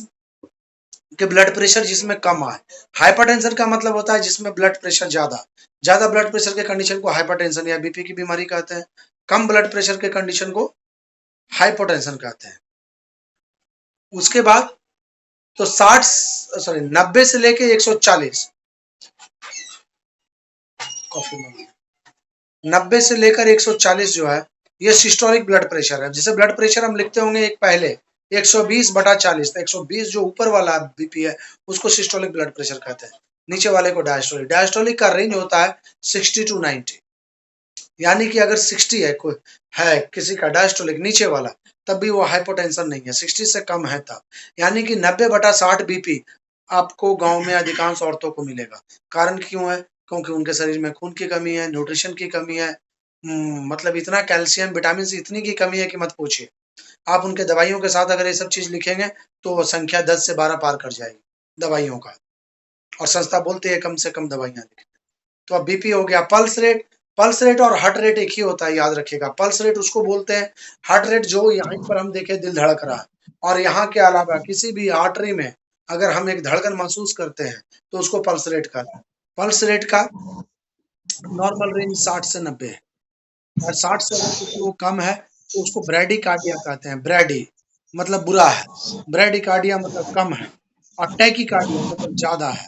कि ब्लड प्रेशर जिसमें कम आए। हाइपरटेंशन का मतलब होता है जिसमें ब्लड प्रेशर ज्यादा ब्लड प्रेशर के कंडीशन को हाइपरटेंशन या बीपी की बीमारी कहते हैं। कम ब्लड प्रेशर के कंडीशन को हाइपोटेंशन कहते हैं। उसके बाद तो 90 से लेके 140, कॉफी में 90 से लेकर 140 जो है ये सिस्टोलिक ब्लड प्रेशर है। जैसे ब्लड प्रेशर हम लिखते होंगे एक पहले 120/40, तो 120 जो ऊपर वाला बीपी है उसको सिस्टोलिक ब्लड प्रेशर कहते हैं, नीचे वाले को डायस्टोलिक। डायस्टोलिक का रेंज होता है 60 to 90, यानी कि अगर 60 है कोई है किसी का डायस्टोलिक नीचे वाला, तब भी वो हाइपोटेंशन नहीं है, 60 से कम है तब। यानी कि 90/60 बीपी आपको गांव में अधिकांश औरतों को मिलेगा। कारण क्यों है? क्योंकि उनके शरीर में खून की कमी है, न्यूट्रिशन की कमी है। मतलब इतना कैल्शियम विटामिन सी इतनी की कमी है कि मत पूछिए। आप उनके दवाइयों के साथ अगर ये सब चीज लिखेंगे तो संख्या 10 से 12 पार कर जाएगी दवाइयों का, और संस्था बोलती है कम से कम दवाइयां लिखें। तो अब बीपी हो गया। पल्स रेट और हार्ट रेट एक ही होता है, याद रखिएगा। पल्स रेट उसको बोलते हैं, हार्ट रेट जो यहाँ पर हम देखें दिल धड़क रहा है, और यहाँ के अलावा किसी भी आर्टरी में अगर हम एक धड़कन महसूस करते हैं तो उसको पल्स रेट कहते हैं। पल्स रेट का नॉर्मल रेंज 60 से 90 है, और 60 से अगर किसी को कम है तो उसको ब्रैडीकार्डिया कहते हैं। ब्रैडी मतलब बुरा है, ब्रैडीकार्डिया मतलब कम है, और टैकीकार्डिया मतलब ज्यादा है।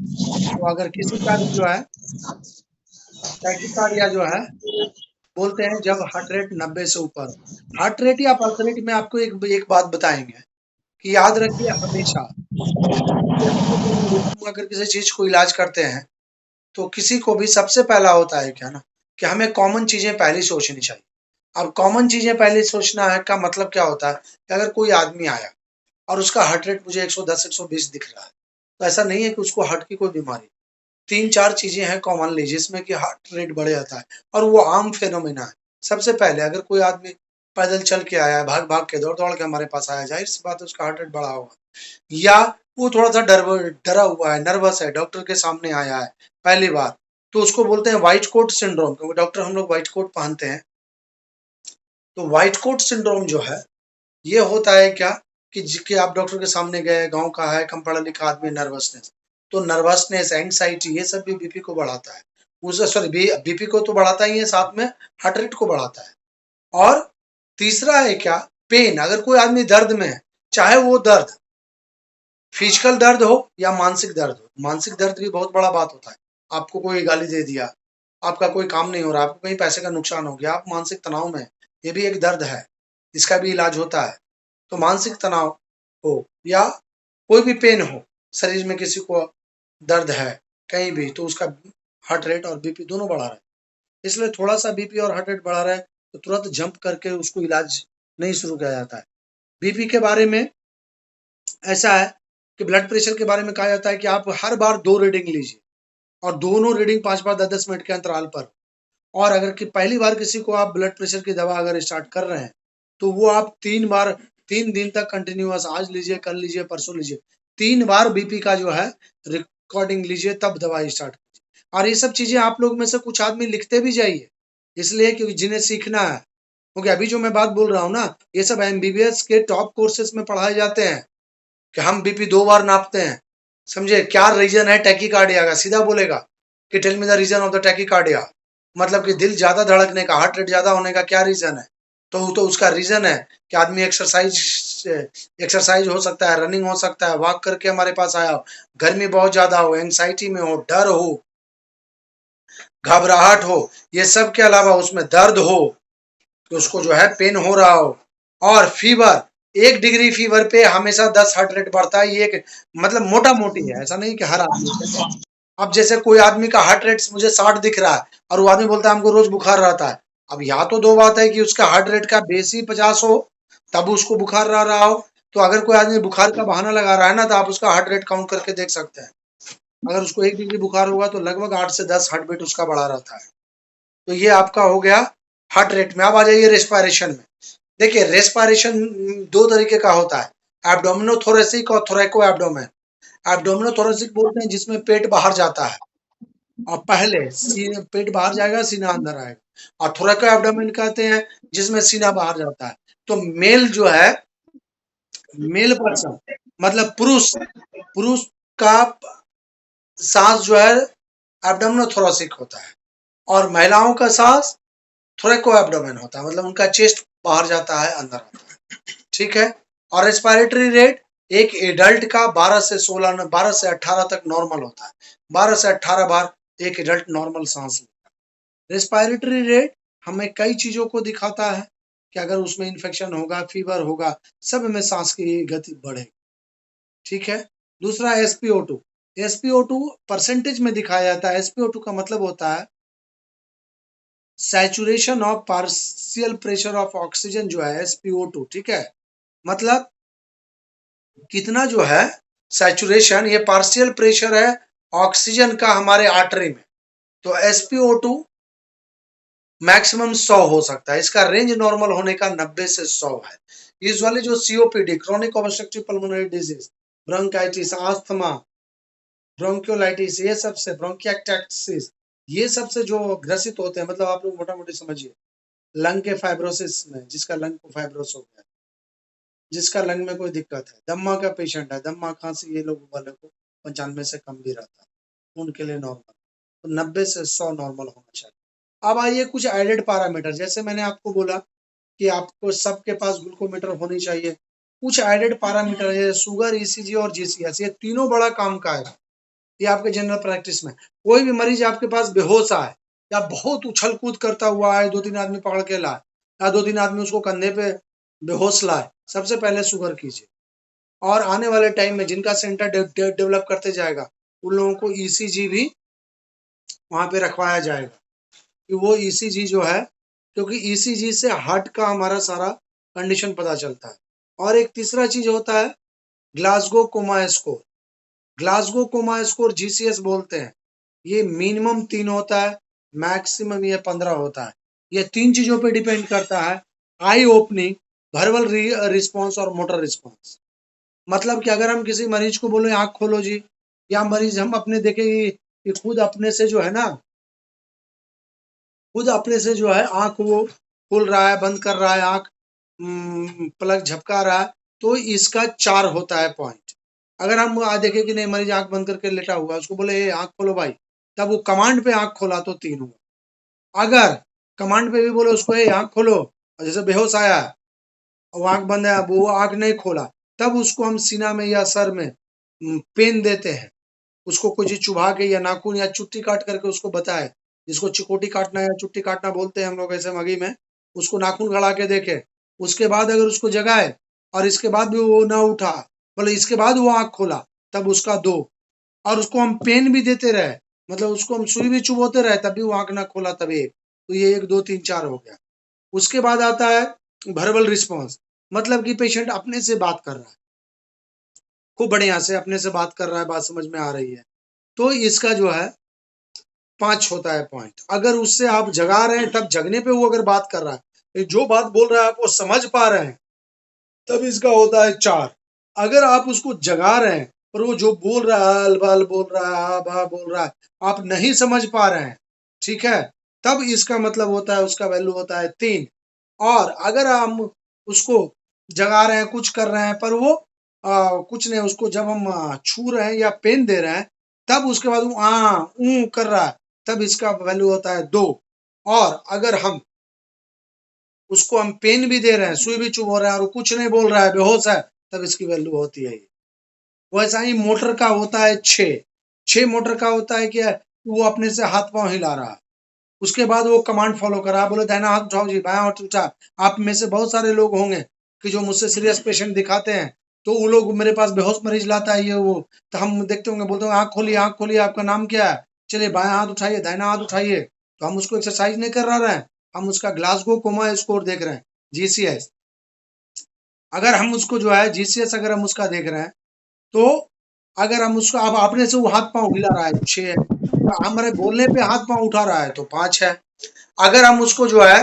तो अगर किसी का भी जो है टैकीकार्डिया जो है बोलते हैं जब हार्ट रेट 90 से ऊपर। हार्ट रेट या पल्स रेट में आपको एक एक बात बताएंगे कि याद रखिए हमेशा कि हम लोग अगर किसी चीज को इलाज करते हैं तो किसी को भी सबसे पहला होता है क्या ना, कि हमें कॉमन चीजें पहले सोचनी चाहिए। अब कॉमन चीजें पहले सोचना है का मतलब क्या होता है कि अगर कोई आदमी आया और उसका हार्ट रेट मुझे 110 120 दिख रहा है, तो ऐसा नहीं है कि उसको हार्ट की कोई बीमारी। 3-4 चीजें हैं कॉमनली जिसमें कि हार्ट रेट बढ़ जाता है, और वो आम फेनोमेना है। सबसे पहले अगर कोई आदमी पैदल चल के आया है, भाग भाग के दौड़ दौड़ के हमारे पास आया, जाहिर सी बात है उसका हार्ट रेट बढ़ा होगा। या वो थोड़ा सा डरा हुआ है, नर्वस है, डॉक्टर के सामने आया है पहली बार, तो उसको बोलते हैं व्हाइट कोट सिंड्रोम, क्योंकि डॉक्टर हम लोग व्हाइट कोट पहनते हैं। तो व्हाइट कोट सिंड्रोम जो है ये होता है क्या कि आप डॉक्टर के सामने गए, गांव का है, कम पढ़ा लिखा आदमी, नर्वसनेस, तो नर्वसनेस, एंग्जाइटी, ये सब भी बीपी को बढ़ाता है। उसे सॉरी बीपी को तो बढ़ाता ही है, साथ में हार्ट रेट को बढ़ाता है। और तीसरा है क्या, पेन। अगर कोई आदमी दर्द में है, चाहे वो दर्द फिजिकल दर्द हो या मानसिक दर्द हो, मानसिक दर्द भी बहुत बड़ा बात होता है। आपको कोई गाली दे दिया, आपका कोई काम नहीं हो रहा, आपको कहीं पैसे का नुकसान हो गया, आप मानसिक तनाव में, ये भी एक दर्द है, इसका भी इलाज होता है। तो मानसिक तनाव हो या कोई भी पेन हो, शरीर में किसी को दर्द है कहीं भी, तो उसका हार्ट रेट और बीपी दोनों बढ़ा रहा है। इसलिए थोड़ा सा बीपी और हार्ट रेट बढ़ा रहा है तो तुरंत जंप करके उसको इलाज नहीं शुरू किया जाता है। बीपी के बारे में ऐसा है कि ब्लड प्रेशर के बारे में कहा जाता है कि आप हर बार 2 रीडिंग लीजिए, और दोनों रीडिंग 5-5 10-10 मिनट के अंतराल पर। और अगर कि पहली बार किसी को आप ब्लड प्रेशर की दवा अगर स्टार्ट कर रहे हैं तो वो आप 3 दिन तक कंटिन्यूअस, आज लीजिए, कल लीजिए, परसों लीजिए, 3 बार बीपी का जो है रिकॉर्डिंग लीजिए, तब दवाई स्टार्ट कीजिए। और ये सब चीजें आप लोग में से कुछ आदमी लिखते भी जाइए, इसलिए क्योंकि जिन्हें सीखना है, क्योंकि अभी जो मैं बात बोल रहा हूँ ना, ये सब एमबीबीएस के टॉप कोर्सेज में पढ़ाए जाते हैं कि हम बीपी 2 बार नापते हैं। समझे क्या रीजन है टैकीकार्डिया का, सीधा बोलेगा कि tell me the reason of the tachycardia, मतलब कि दिल ज्यादा धड़कने का, हार्ट रेट ज्यादा होने का क्या रीजन है। तो उसका रीजन है कि आदमी एक्सरसाइज हो सकता है, रनिंग हो सकता है, वॉक करके हमारे पास आया हो, गर्मी बहुत ज्यादा हो, एंग्जाइटी में हो, डर हो, घबराहट हो, ये सब के अलावा उसमें दर्द हो कि उसको जो है पेन हो रहा हो, और फीवर 1 डिग्री फीवर पे हमेशा 10 हार्ट रेट बढ़ता है। ये एक मतलब मोटा मोटी है, ऐसा नहीं कि हर आदमी। अब जैसे कोई आदमी का हार्ट रेट मुझे 60 दिख रहा है और वो आदमी बोलता है हमको रोज बुखार रहता है। अब या तो दो बात है कि उसका हार्ट रेट का बेस ही 50 हो तब उसको बुखार रहा हो। तो अगर कोई आदमी बुखार का बहाना लगा रहा है ना, तो आप उसका हार्ट रेट काउंट करके देख सकते हैं। अगर उसको 1 डिग्री बुखार होगा तो लगभग 8 से 10 हार्ट बीट उसका बढ़ा रहता है। तो ये आपका हो गया हार्ट रेट में। अब आ जाइए रेस्पिरेशन में। देखिए रेस्पिरेशन दो तरीके का होता है, एब्डोमिनोथोरेसिक और थोरैको एब्डोमेन। एब्डोमिनोथोरेसिक बोलते हैं जिसमें पेट बाहर जाता है, और पहले पेट बाहर जाएगा सीना अंदर आएगा, और थोरैको एब्डोमेन कहते हैं जिसमें सीना बाहर जाता है। तो मेल जो है, मेल पर्सन मतलब पुरुष, पुरुष का सांस जो है एब्डोमिनोथोरेसिक होता है, और महिलाओं का सांस थोरैको एब्डोमेन होता है, मतलब उनका चेस्ट बाहर जाता है अंदर आता है। ठीक है। और रेस्पिरेटरी रेट एक एडल्ट का 12 से 18 तक नॉर्मल होता है। 12 से 18 बार एक एडल्ट नॉर्मल सांस लेता है। रेस्पिरेटरी रेट हमें कई चीजों को दिखाता है कि अगर उसमें इन्फेक्शन होगा, फीवर होगा, सब में सांस की गति बढ़ेगी। ठीक है। दूसरा एसपीओ2। एसपीओ2 परसेंटेज में दिखाया जाता है। एसपीओ2 का मतलब होता है saturation of partial pressure of oxygen जो है एसपीओ2। ठीक है। मतलब कितना जो है सैचुरेशन, ये पार्शियल प्रेशर है ऑक्सीजन का हमारे आर्टरी में। तो एसपीओ2 मैक्सिमम 100 हो सकता है। इसका रेंज नॉर्मल होने का 90 से 100 है। यूजुअली जो COPD, chronic obstructive pulmonary disease, bronchitis, asthma, bronchiolitis, ये सब से, ब्रोंकिएक्टाइटिस, ये सब से जो ग्रसित होते हैं, मतलब आप लोग मोटा मोटी समझिए, लंग के फाइब्रोसिस में, जिसका लंग को फाइब्रोस हो गया, जिसका लंग में कोई दिक्कत है, दम्मा का पेशेंट है, दम्मा खांसी, ये लोग वाले को 95 से कम भी रहता है, उनके लिए नॉर्मल। तो 90 से 100 नॉर्मल होना चाहिए। अब आइए कुछ एडेड पैरामीटर, जैसे मैंने आपको बोला कि आपको सबके पास ग्लूकोमीटर होनी चाहिए। कुछ एडेड पैरामीटर है शुगर, ईसीजी और जीसीएस, ये तीनों बड़ा काम का है। ये आपके जनरल प्रैक्टिस में कोई भी मरीज आपके पास बेहोश आए या बहुत उछल कूद करता हुआ आए, 2-3 आदमी पकड़ के लाए या 2-3 आदमी उसको कंधे पे बेहोश लाए, सबसे पहले शुगर कीजिए। और आने वाले टाइम में जिनका सेंटर डेवलप करते जाएगा, उन लोगों को ईसीजी भी वहां पे रखवाया जाएगा कि वो ईसीजी जो है, क्योंकि ईसीजी से हार्ट का हमारा सारा कंडीशन पता चलता है। और एक तीसरा चीज होता है Glasgow coma score. Glasgow coma score GCS बोलते हैं। ये मिनिमम 3 होता है, मैक्सिमम ये 15 होता है। ये 3 चीजों पे डिपेंड करता है, आई ओपनिंग, वर्बल रिस्पॉन्स और मोटर रिस्पॉन्स। मतलब कि अगर हम किसी मरीज को बोले आंख खोलो जी, या मरीज हम अपने देखे कि खुद अपने से जो है ना, खुद अपने से जो है आंख वो खोल रहा है, बंद कर रहा है, आंख पलक झपका रहा है, तो इसका 4 होता है पॉइंट। अगर हम देखें कि नहीं मरीज आंख बंद करके लेटा हुआ है, उसको बोले आंख खोलो भाई, तब वो कमांड पे आंख खोला तो 3 हुआ। अगर कमांड पे भी बोले उसको आंख खोलो, जैसे बेहोश आया वो आंख बंद है, वो आंख नहीं खोला, तब उसको हम सीना में या सर में पेन देते हैं। उसको कुछ चुभा के या नाखून या चुट्टी काट करके उसको बताए, जिसको चिकोटी काटना या चुट्टी काटना बोलते हैं हम लोग ऐसे मगी में, उसको नाखून गड़ा के देखे। उसके बाद अगर उसको जगाए और इसके बाद भी वो ना उठा, बोले इसके बाद वो आंख खोला, तब उसका 2। और उसको हम पेन भी देते रहे, मतलब उसको हम सुई भी चुभोते रहे, तब भी वो आंख ना खोला, तब 1। तो ये 1 2 3 4 हो गया। उसके बाद आता है वर्बल रिस्पॉन्स, मतलब कि पेशेंट अपने से बात कर रहा है, खूब बढ़िया से अपने से बात कर रहा है, बात समझ में आ रही है, तो इसका जो है 5 होता है पॉइंट। अगर उससे आप जगा रहे हैं, तब जगने पे वो अगर बात कर रहा है, जो बात बोल रहा है आप वो समझ पा रहे हैं, तब इसका होता है 4। अगर आप उसको जगा रहे हैं और वो जो बोल रहा है, अल बल बोल रहा है, बा बोल रहा है, आप नहीं समझ पा रहे हैं, ठीक है, तब इसका मतलब होता है, उसका वैल्यू होता है 3। और अगर हम उसको जगा रहे हैं, कुछ कर रहे हैं, पर वो कुछ नहीं, उसको जब हम छू रहे हैं या पेन दे रहे हैं, तब उसके बाद वो कर रहा है, तब इसका वैल्यू होता है 2। और अगर हम उसको हम पेन भी दे रहे हैं, सुई भी चुभ रहा है और वो कुछ नहीं बोल रहा है, बेहोश है, तब इसकी वैल्यू होती है। वैसा ही मोटर का होता है 6। 6 मोटर का होता है क्या, वो अपने से हाथ पांव हिला रहा है। उसके बाद वो कमांड फॉलो कर रहा है, बोले दाहिना हाथ उठाओ जी, बायां हाथ उठा। आप में से बहुत सारे लोग होंगे कि जो मुझसे सीरियस पेशेंट दिखाते हैं, तो वो लोग मेरे पास बेहोश मरीज लाता है ये वो, तो हम देखते होंगे, बोलते हैं आंख खोलिए, आपका नाम क्या है, चलिए बायां हाथ उठाइए, दाहिना हाथ उठाइए। तो हम उसको एक्सरसाइज नहीं कर रहे हैं, हम उसका ग्लासगो कोमा स्कोर देख रहे हैं, जीसीएस। अगर हम उसको जो है जीसीएस अगर हम उसका देख रहे हैं, तो अगर हम उसको, अब अपने से वो हाथ पांव हिला रहा है, 6 है। तो हमारे बोलने पे हाथ पांव उठा रहा है, तो 5 है। अगर हम उसको जो है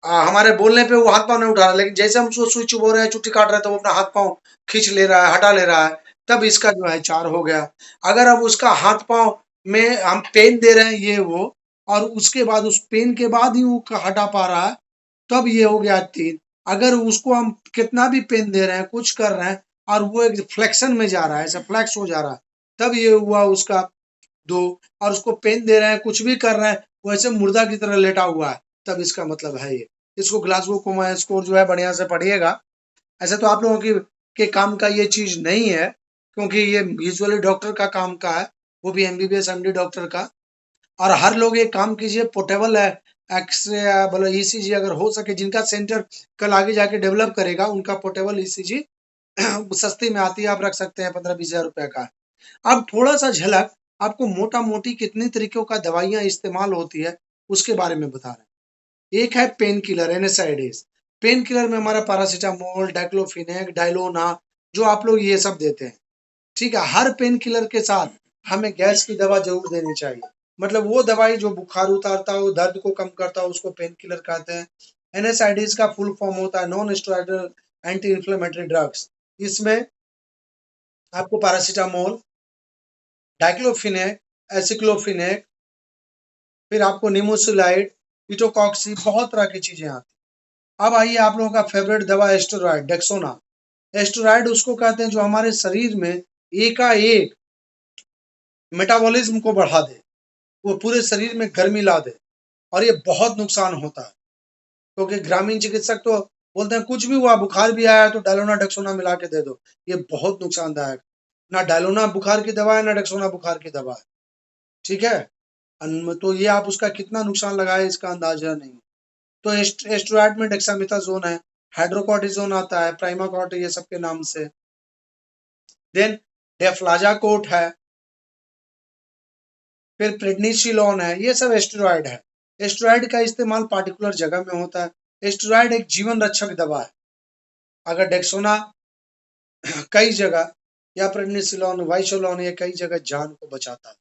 हमारे बोलने पे वो हाथ पांव नहीं उठा रहा, लेकिन जैसे हम उसको सुई चुबो रहे हैं, चुट्टी काट रहे हैं, तो वो अपना हाथ पांव खींच ले रहा है, हटा ले रहा है, तब इसका जो है 4 हो गया। अगर अब उसका हाथ पांव में हम पेन दे रहे हैं ये वो, और उसके बाद उस पेन के बाद ही वो हटा पा रहा है, तब ये हो गया 3। अगर उसको हम कितना भी पेन दे रहे हैं, कुछ कर रहे हैं, और वो एक फ्लेक्शन में जा रहा है, ऐसा फ्लैक्स हो जा रहा है, तब ये हुआ उसका 2। और उसको पेन दे रहे हैं, कुछ भी कर रहे हैं, वैसे मुर्दा की तरह लेटा हुआ है, तब इसका मतलब है ये। इसको ग्लासगो कोमा स्कोर जो है बढ़िया से पढ़िएगा। ऐसे तो आप लोगों की के काम का ये चीज नहीं है, क्योंकि ये यूजुअली डॉक्टर का काम का है, वो भी एमबीबीएस एमडी डॉक्टर का। और हर लोग एक काम कीजिए, पोर्टेबल है एक्सरे बोलो ईसीजी, अगर हो सके जिनका सेंटर कल आगे जाके डेवलप करेगा, उनका पोर्टेबल ईसीजी सस्ती में आती है, आप रख सकते हैं 15-20 हजार रुपए का। अब थोड़ा सा झलक आपको मोटा मोटी कितनी तरीकों का दवाइयां इस्तेमाल होती है उसके बारे में बता रहे हैं। एक है पेन किलर, एनएसआईडीज। पेन किलर में हमारा पैरासीटामोल, डाइक्लोफिनेक, डायलोना, जो आप लोग ये सब देते हैं। ठीक है, हर पेन किलर के साथ हमें गैस की दवा जरूर देनी चाहिए। मतलब वो दवाई जो बुखार उतारता हो, दर्द को कम करता हो, उसको पेन किलर कहते हैं। एनएसआईडीज का फुल फॉर्म होता है non steroidal anti inflammatory drugs. इसमें आपको पैरासीटामोल, डाइक्लोफिनेक, एसिक्लोफिनेक, फिर आपको निमोसिलाइड, इटोकॉक्सी, बहुत तरह की चीजें आती हैं। अब आइए आप लोगों का फेवरेट दवा एस्टेरॉइड, डेक्सोना। एस्टेरॉइड उसको कहते हैं जो हमारे शरीर में एकाएक मेटाबॉलिज्म को बढ़ा दे, वो पूरे शरीर में गर्मी ला दे, और ये बहुत नुकसान होता है। क्योंकि ग्रामीण चिकित्सक तो बोलते हैं कुछ भी हुआ, बुखार भी आया तो डायलोना डेक्सोना मिला के दे दो, ये बहुत नुकसानदायक। ना डायलोना बुखार की दवा है, ना डेक्सोना बुखार की दवा है। ठीक है, तो ये आप उसका कितना नुकसान लगाए इसका अंदाजा नहीं। तो एस्ट्रोएड में डेक्सामेथासोन है, हाइड्रोकॉर्टिजोन आता है, प्राइमाकॉर्ट, ये सब के नाम से। देन डेफ्लाजाकोट है, फिर प्रेडनिसिलोन है, ये सब एस्टेरॉइड है। एस्टेरॉइड का इस्तेमाल पार्टिकुलर जगह में होता है। एस्टेरॉइड एक जीवन रक्षक दवा है। अगर डेक्सोना कई जगह, या प्रेडनिसिलोन, वाइसोलोन, ये कई जगह जान को बचाता है।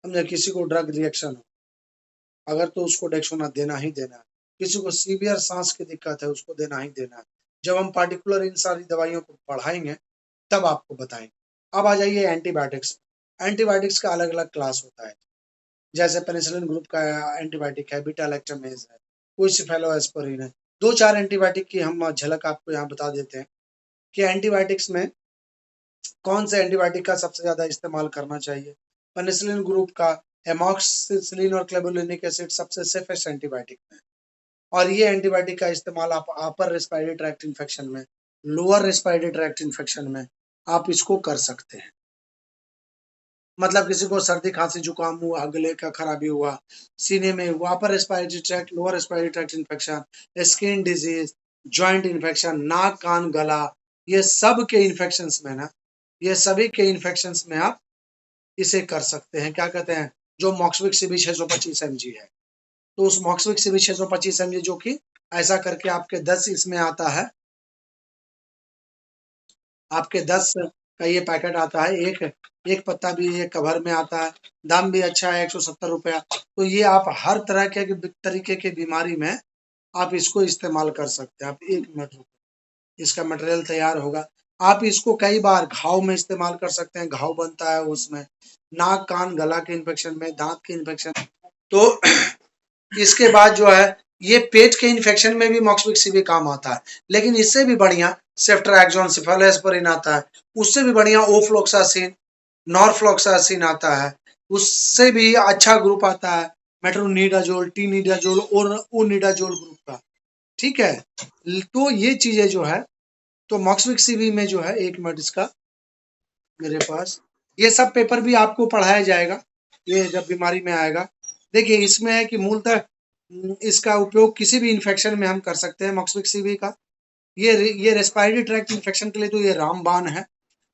समझे, किसी को ड्रग रिएक्शन हो अगर, तो उसको डेक्सोना देना ही देना है। किसी को सीवियर सांस की दिक्कत है, उसको देना ही देना है। जब हम पार्टिकुलर इन सारी दवाइयों को पढ़ाएंगे तब आपको बताएंगे। अब आ जाइए एंटीबायोटिक्स। एंटीबायोटिक्स का अलग अलग क्लास होता है। जैसे पेनिसिलिन ग्रुप का एंटीबायोटिक है, बीटा लैक्टामेज है, कोई सिफेलोएस्पिरिन है। 2-4 एंटीबायोटिक की हम झलक आपको यहाँ बता देते हैं कि एंटीबायोटिक्स में कौन से एंटीबायोटिक का सबसे ज्यादा इस्तेमाल करना चाहिए। पेनिसिलिन ग्रुप का एमॉक्सिसिलिन और क्लेबुलिनिक एसिड सबसे सेफेस्ट एंटीबायोटिक है। और ये एंटीबायोटिक का इस्तेमाल आप अपर रेस्पिरेटरी ट्रैक्ट इन्फेक्शन में, लोअर रेस्पिरेटरी ट्रैक्ट इन्फेक्शन में आप इसको कर सकते हैं। मतलब किसी को सर्दी खांसी जुकाम हुआ, गले का खराबी हुआ, सीने में हुआ, upper respiratory tract, lower respiratory tract infection, skin disease, joint infection, नाक कान गला, ये सब के इन्फेक्शन में ना, ये सभी के इन्फेक्शन में आप इसे कर सकते हैं। क्या कहते हैं, जो मॉक्सविक सीबी 625 mg है, तो उस मॉक्सविक सीबी 625 mg जो कि ऐसा करके आपके 10 इसमें आता है, आपके 10 का ये पैकेट आता है। एक एक पत्ता भी ये कवर में आता है। दाम भी अच्छा है, 170 रुपया। तो ये आप हर तरह के तरीके की बीमारी में आप इसको इस्तेमाल कर सकते हैं। आप 1 मिनट इसका मटेरियल तैयार होगा। आप इसको कई बार घाव में इस्तेमाल कर सकते हैं, घाव बनता है उसमें, नाक कान गला के इन्फेक्शन में, दांत के इन्फेक्शन। तो इसके बाद जो है ये पेट के इन्फेक्शन में भी मॉक्सविक सीबी काम आता है। लेकिन इससे भी बढ़िया सेफ्ट्राक्सोन, सिफेलोस्पिरिन आता है। उससे भी बढ़िया ओफ्लोक्सासिन, नॉरफ्लोक्सासिन आता है। उससे भी अच्छा ग्रुप आता है मेट्रोनिडाजोल, टीनिडाजोल और ओनिडाजोल ग्रुप का। ठीक है, तो ये चीजें जो है, तो मॉक्सविक सीबी में जो है, 1 मिनट इसका मेरे पास, ये सब पेपर भी आपको पढ़ाया जाएगा। ये जब बीमारी में आएगा। देखिए इसमें है कि मूलतः इसका उपयोग किसी भी इन्फेक्शन में हम कर सकते हैं मॉक्सविक्सिबी का। ये रेस्पिरेटरी ट्रैक्ट इन्फेक्शन के लिए तो ये रामबाण है।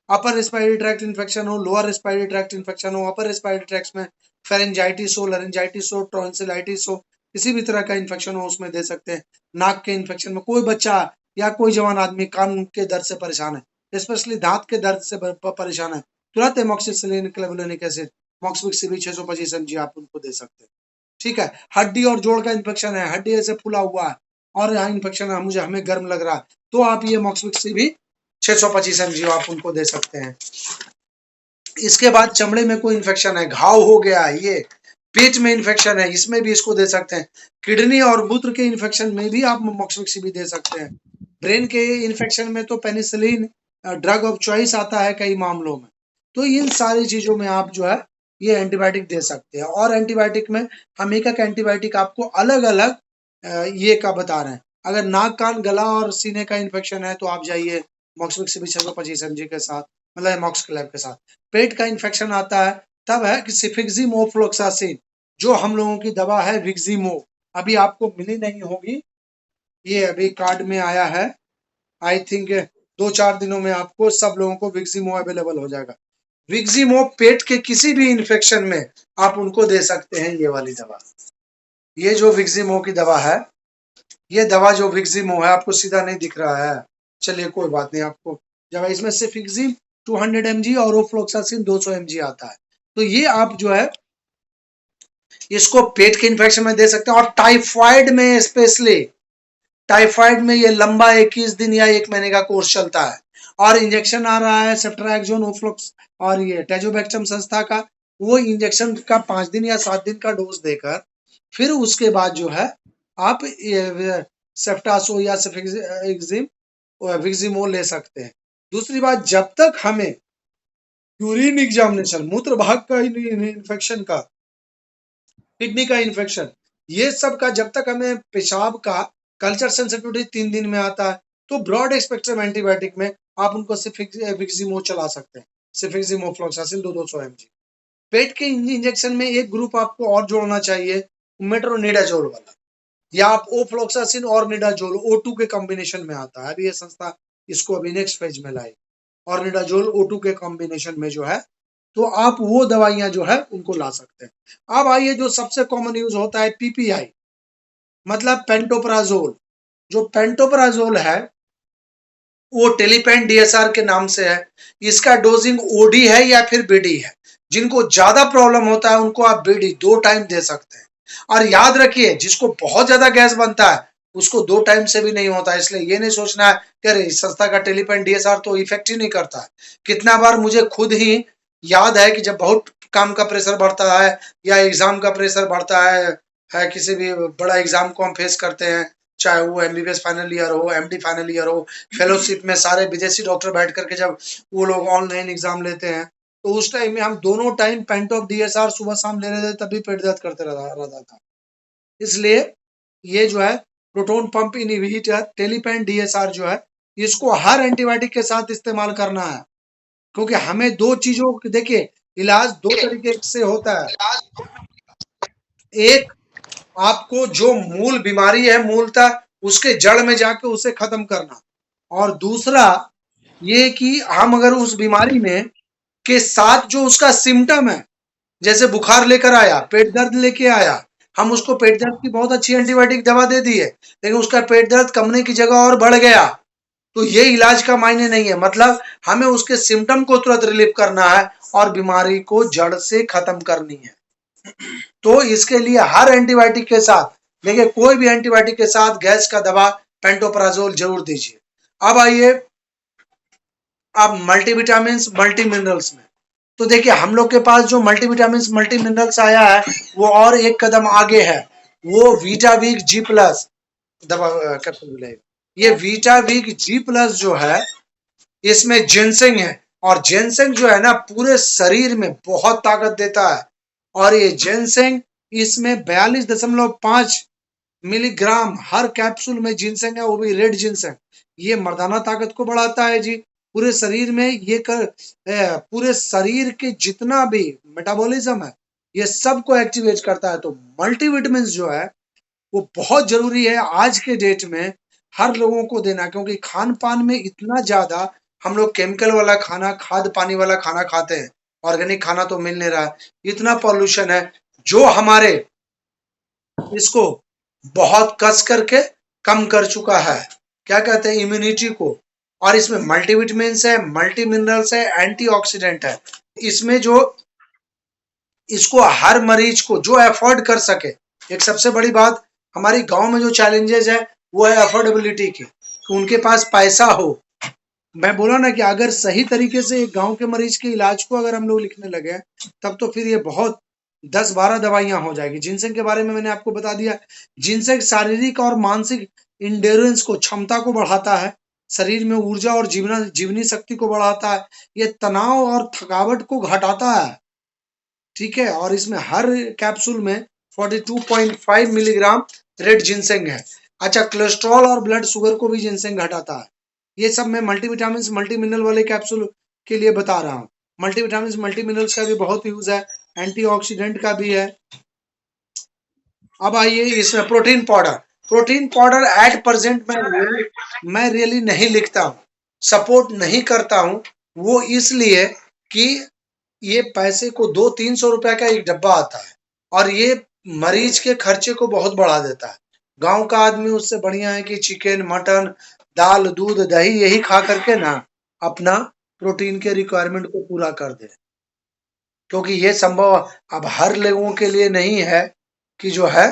अपर रेस्पिरेटरी ट्रैक्ट इन्फेक्शन हो, लोअर रेस्पिरेटरी ट्रैक्ट इन्फेक्शन हो, अपर रेस्पिरेटरी ट्रैक्ट में फेरेंजाइटिस हो, लारिंजाइटिस हो, टॉन्सिलाइटिस हो, किसी भी तरह का इन्फेक्शन हो उसमें दे सकते हैं। नाक के इन्फेक्शन में कोई बच्चा या कोई जवान आदमी कान के दर्द से परेशान है, स्पेशली दांत के दर्द से परेशान है, तुरंत एमॉक्सिसिलिन क्लेवुलिनिक एसिड मॉक्सविक्सिबी 625 mg आप उनको दे सकते हैं। ठीक है। हड्डी और जोड़ का इन्फेक्शन है, हड्डी ऐसे फूला हुआ है और यहाँ इन्फेक्शन है, मुझे हमें गर्म लग रहा है, तो आप ये मॉक्सविक्सिबी 625 mg आप उनको दे सकते हैं। इसके बाद चमड़े में कोई इन्फेक्शन है, घाव हो गया है, ये पेट में इन्फेक्शन है, इसमें भी इसको दे सकते हैं। किडनी और मूत्र के इन्फेक्शन में भी आप मॉक्सविक्सिबी दे सकते हैं। ब्रेन के इन्फेक्शन में तो पेनिसिलिन ड्रग ऑफ चॉइस आता है कई मामलों में। तो इन सारी चीजों में आप जो है ये एंटीबायोटिक दे सकते हैं। और एंटीबायोटिक में हम एक एंटीबायोटिक आपको अलग अलग ये का बता रहे हैं। अगर नाक कान गला और सीने का इन्फेक्शन है तो आप जाइए मॉक्सविक्सिबी 625 mg के साथ, मतलब मॉक्सक्लेव के साथ। पेट का इन्फेक्शन आता है तब है कि सिफिक्सिम ओफ्लोक्सासिन, जो हम लोगों की दवा है विक्सिमो, अभी आपको मिली नहीं होगी, ये अभी कार्ड में आया है। आई थिंक 2-4 दिनों में आपको सब लोगों को विक्सिमो अवेलेबल हो जाएगा। विक्सिमो पेट के किसी भी इन्फेक्शन में आप उनको दे सकते हैं ये वाली दवा। ये जो विक्सिमो की दवा है, ये दवा जो विक्सिमो है, आपको सीधा नहीं दिख रहा है, चलिए कोई बात नहीं, आपको जब इसमें सिफिक्सिम 200 mg और ओफ्लोक्सासिन 200 mg आता है, तो ये आप जो है इसको पेट के इन्फेक्शन में दे सकते हैं। और टाइफाइड में स्पेशली, टाइफाइड में ये लंबा 21 दिन या 1 महीने का कोर्स चलता है और इंजेक्शन आ रहा है सेफ्ट्राक्सोन ओफ्लोक्स और ये टेजोबैक्टम संस्था का, वो इंजेक्शन का 5 दिन या 7 दिन का डोज देकर फिर उसके बाद जो है आप सेफ्टासो या सेफिक्सिम विक्सिमो ले सकते हैं। दूसरी बात, जब तक हमें यूरिन एग्जामिनेशन, मूत्र भाग का इन्फेक्शन का, किडनी का इन्फेक्शन, ये सब का जब तक हमें पेशाब का कल्चर सेंसिटिविटी 3 दिन में आता है, तो ब्रॉड स्पेक्ट्रम एंटीबायोटिक में आप उनको विक्सिमो चला सकते हैं, सिफिक्सिम ओफ्लोक्सासिन 200 mg। पेट के इंजेक्शन में एक ग्रुप आपको और जोड़ना चाहिए, मेट्रोनिडाजोल वाला, या आप ओफ्लोक्सासिन और निडाजोल O2 के कॉम्बिनेशन में आता है। अभी ये संस्था इसको अभी नेक्स्ट फेज में लाई, और निडाजोल O2 के कॉम्बिनेशन में जो है, तो आप वो दवाइयां जो है उनको ला सकते हैं। अब आइए जो सबसे कॉमन यूज होता है PPI, मतलब पेंटोप्राजोल। जो पेंटोप्राजोल है वो टेलीपेन DSR के नाम से है। इसका डोजिंग OD है या फिर BD है। जिनको ज्यादा प्रॉब्लम होता है उनको आप BD 2 टाइम दे सकते हैं। और याद रखिए, जिसको बहुत ज्यादा गैस बनता है उसको 2 टाइम से भी नहीं होता है। इसलिए ये नहीं सोचना है कि अरे इस संस्था का टेलीपेन DSR तो इफेक्ट ही नहीं करता है। कितना बार मुझे खुद ही याद है कि जब बहुत काम का प्रेशर बढ़ता है या एग्जाम का प्रेशर बढ़ता है, किसी भी बड़ा एग्जाम को हम फेस करते हैं, चाहे वो MBBS फाइनल ईयर हो, MD फाइनल ईयर हो, फेलोशिप में सारे विदेशी डॉक्टर बैठ करके जब वो लोग ऑनलाइन एग्जाम लेते हैं, तो उस टाइम में हम दोनों टाइम पेंटॉप DSR सुबह शाम ले रहे थे, तब भी पेट दर्द करते रहता था। इसलिए ये जो है प्रोटोन पंप इनहिबिटर टेलीपेन DSR जो है, इसको हर एंटीबायोटिक के साथ इस्तेमाल करना है, क्योंकि हमें 2 चीजों, देखिए इलाज 2 तरीके से होता है। एक, आपको जो मूल बीमारी है मूलतः उसके जड़ में जाके उसे खत्म करना, और दूसरा ये कि हम अगर उस बीमारी में के साथ जो उसका सिम्टम है, जैसे बुखार लेकर आया, पेट दर्द लेके आया, हम उसको पेट दर्द की बहुत अच्छी एंटीबायोटिक दवा दे दी है, लेकिन उसका पेट दर्द कमने की जगह और बढ़ गया, तो ये इलाज का मायने नहीं है। मतलब हमें उसके सिम्टम को तुरंत रिलीव करना है और बीमारी को जड़ से खत्म करनी है। तो इसके लिए हर एंटीबायोटिक के साथ, देखिए कोई भी एंटीबायोटिक के साथ गैस का दवा पेंटोप्राजोल जरूर दीजिए। अब आइए अब मल्टीविटामिन मल्टी मिनरल्स में, तो देखिए हम लोग के पास जो मल्टीविटामिन मल्टी मिनरल्स आया है वो और एक कदम आगे है, वो वीटावीक G+ दवा कैप्सूल मिलेगा। ये वीटावीक G+ जो है, इसमें जिनसेंग है, और जिनसेंग जो है ना पूरे शरीर में बहुत ताकत देता है। और ये जिनसेंग, इसमें 42.5 मिलीग्राम हर कैप्सूल में जिनसेंग है, वो भी रेड जिनसेंग। ये मर्दाना ताकत को बढ़ाता है जी, पूरे शरीर में ये पूरे शरीर के जितना भी मेटाबॉलिज्म है ये सबको एक्टिवेट करता है। तो मल्टीविटामिन जो है वो बहुत जरूरी है आज के डेट में हर लोगों को देना, क्योंकि खान पान में इतना ज्यादा हम लोग केमिकल वाला खाना, खाद पानी वाला खाना खाते हैं, ऑर्गेनिक खाना तो मिल नहीं रहा है। इतना पॉल्यूशन है जो हमारे इसको बहुत कस करके कम कर चुका है, क्या कहते हैं, इम्यूनिटी को। और इसमें मल्टीविटामिन है, मल्टी मिनरल्स है, एंटीऑक्सीडेंट है। इसमें जो इसको हर मरीज को जो अफोर्ड कर सके, एक सबसे बड़ी बात हमारी गांव में जो चैलेंजेस है वो है अफोर्डेबिलिटी की, कि उनके पास पैसा हो। मैं बोला ना कि अगर सही तरीके से एक गांव के मरीज के इलाज को अगर हम लोग लिखने लगे तब तो फिर ये बहुत 10-12 दवाइयां हो जाएगी। जिनसेंग के बारे में मैंने आपको बता दिया। जिनसेंग शारीरिक और मानसिक इंड्योरेंस को, क्षमता को बढ़ाता है, शरीर में ऊर्जा और जीवनी शक्ति को बढ़ाता है, ये तनाव और थकावट को घटाता है, ठीक है। और इसमें हर कैप्सूल में 42.5 मिलीग्राम रेड जिनसेंग है। अच्छा, कोलेस्ट्रॉल और ब्लड शुगर को भी जिनसेंग घटाता है। ये सब मैं मल्टीविटामिन मल्टी मिनरल वाले कैप्सूल के लिए बता रहा हूँ। मल्टीविटामिन मल्टी मिनरल्स का भी बहुत यूज है, एंटीऑक्सीडेंट का भी है। अब आइए इसमें protein powder. Protein powder at present मैं रियली नहीं लिखता हूँ, सपोर्ट नहीं करता हूँ। वो इसलिए कि ये पैसे को 200-300 रुपए का एक डब्बा आता है और ये मरीज के खर्चे को बहुत बढ़ा देता है। गांव का आदमी उससे बढ़िया है कि चिकन, मटन, दाल, दूध, दही यही खा करके ना अपना प्रोटीन के रिक्वायरमेंट को पूरा कर दे। क्योंकि ये संभव अब हर लोगों के लिए नहीं है कि जो है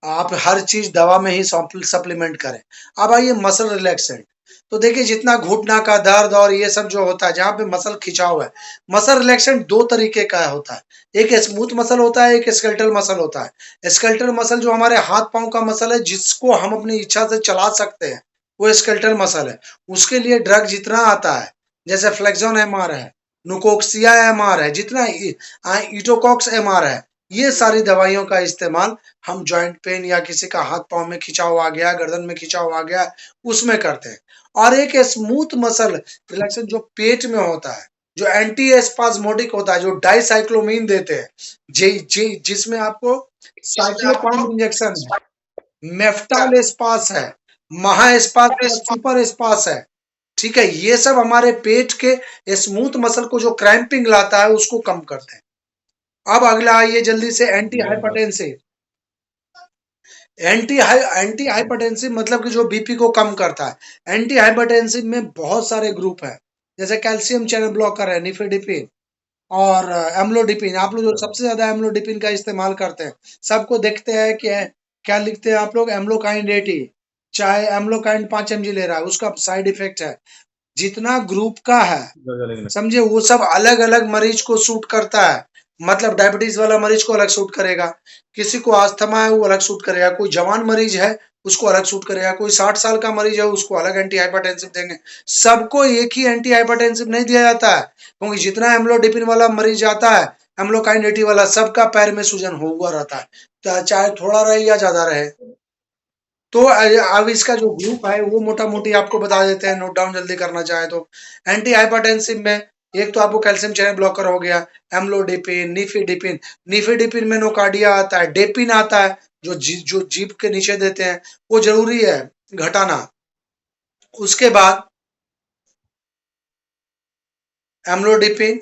आप हर चीज दवा में ही सप्लीमेंट करें। अब आइए मसल रिलैक्सेंट। तो देखिए जितना घुटना का दर्द और ये सब जो होता है जहां पे मसल खिंचाव है, मसल रिलैक्सेंट दो तरीके का होता है। एक स्मूथ मसल होता है, एक स्केलेटल मसल होता है। स्केलेटल मसल जो हमारे हाथ पांव का मसल है, जिसको हम अपनी इच्छा से चला सकते हैं, वो स्केलेटल मसल है। उसके लिए ड्रग जितना आता है, जैसे फ्लेक्सोन एमआर है, नुकोक्सिया एमआर है, जितना इटोकॉक्स एमआर है, ये सारी दवाइयों का इस्तेमाल हम जॉइंट पेन या किसी का हाथ पांव में खिंचाव आ गया, गर्दन में खिंचाव आ गया, उसमें करते हैं। और एक स्मूथ मसल रिलैक्सेशन जो पेट में होता है, जो एंटी एस्पाज्मोटिक होता है, जो डाइसाइक्लोमीन देते हैं, जिसमें आपको साइक्लोपाइन इंजेक्शन है, मेफ्टाल स्पास है, महा स्पास है, सुपर स्पास है, ठीक है। ये सब हमारे पेट के स्मूथ मसल को जो क्रैम्पिंग लाता है उसको कम करते हैं। अब अगला आइए जल्दी से, एंटी हाइपरटेंसिव। एंटी हाइपरटेंसिव मतलब कि जो बीपी को कम करता है। एंटी हाइपरटेंसिव में बहुत सारे ग्रुप है, जैसे कैल्शियम चैनल ब्लॉकर है, निफेडिपिन और एम्लोडिपिन। आप लोग जो सबसे ज्यादा एम्लोडिपिन का इस्तेमाल करते हैं, सबको देखते हैं कि क्या लिखते हैं आप लोग, एम्लोकाइन 80। चाहे एम्लोकाइन 5 mg ले रहा है, उसका साइड इफेक्ट है। जितना ग्रुप का है समझे, वो सब अलग अलग मरीज को सूट करता है। मतलब डायबिटीज वाला मरीज को अलग सूट करेगा, किसी को अस्थमा है वो अलग सूट करेगा, कोई जवान मरीज है उसको अलग सूट करेगा, कोई 60 साल का मरीज है उसको अलग एंटी हाइपरटेंसिव देंगे। सबको एक ही एंटी हाइपरटेंसिव नहीं दिया जाता है, क्योंकि जितना एम्लोडिपिन वाला मरीज आता है, एम्लोकाइन 80 वाला, सबका पैर में सूजन हुआ रहता है, चाहे थोड़ा रहे या ज्यादा रहे। तो अब इसका जो ग्रुप है वो मोटा मोटी आपको बता देते हैं, नोट डाउन जल्दी करना चाहे तो। एंटी हाइपरटेंसिव में एक तो आपको कैल्शियम चैनल ब्लॉकर हो गया, एम्लोडिपिन, निफेडिपिन। निफेडिपिन में नोकार्डिया आता है, डेपिन आता है, जो जीभ के नीचे देते हैं, वो जरूरी है घटाना। उसके बाद एम्लोडिपिन,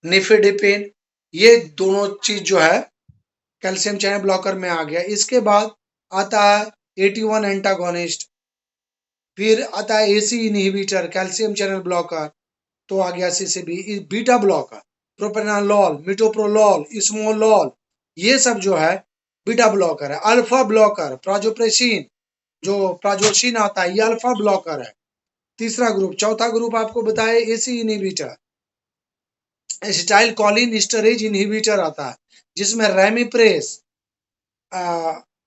निफेडिपिन, ये दोनों चीज जो है कैल्शियम चैनल ब्लॉकर में आ गया। इसके बाद आता है 81 एंटागोनिस्ट, फिर आता है AC inhibitor, calcium channel blocker, तो आ गया सीसीबी, बीटा ब्लॉकर, प्रोपेनालॉल, मिटोप्रोलॉल, इस्मोलॉल, ये सब जो है बीटा ब्लॉकर है। अल्फा ब्लॉकर, प्राजोप्रेसिन, जो प्राजोसिन आता है, ये अल्फा ब्लॉकर है। तीसरा ग्रुप, चौथा ग्रुप आपको बताए AC inhibitor, acetyl choline storage inhibitor आता है, जिसमें रेमिप्रेस,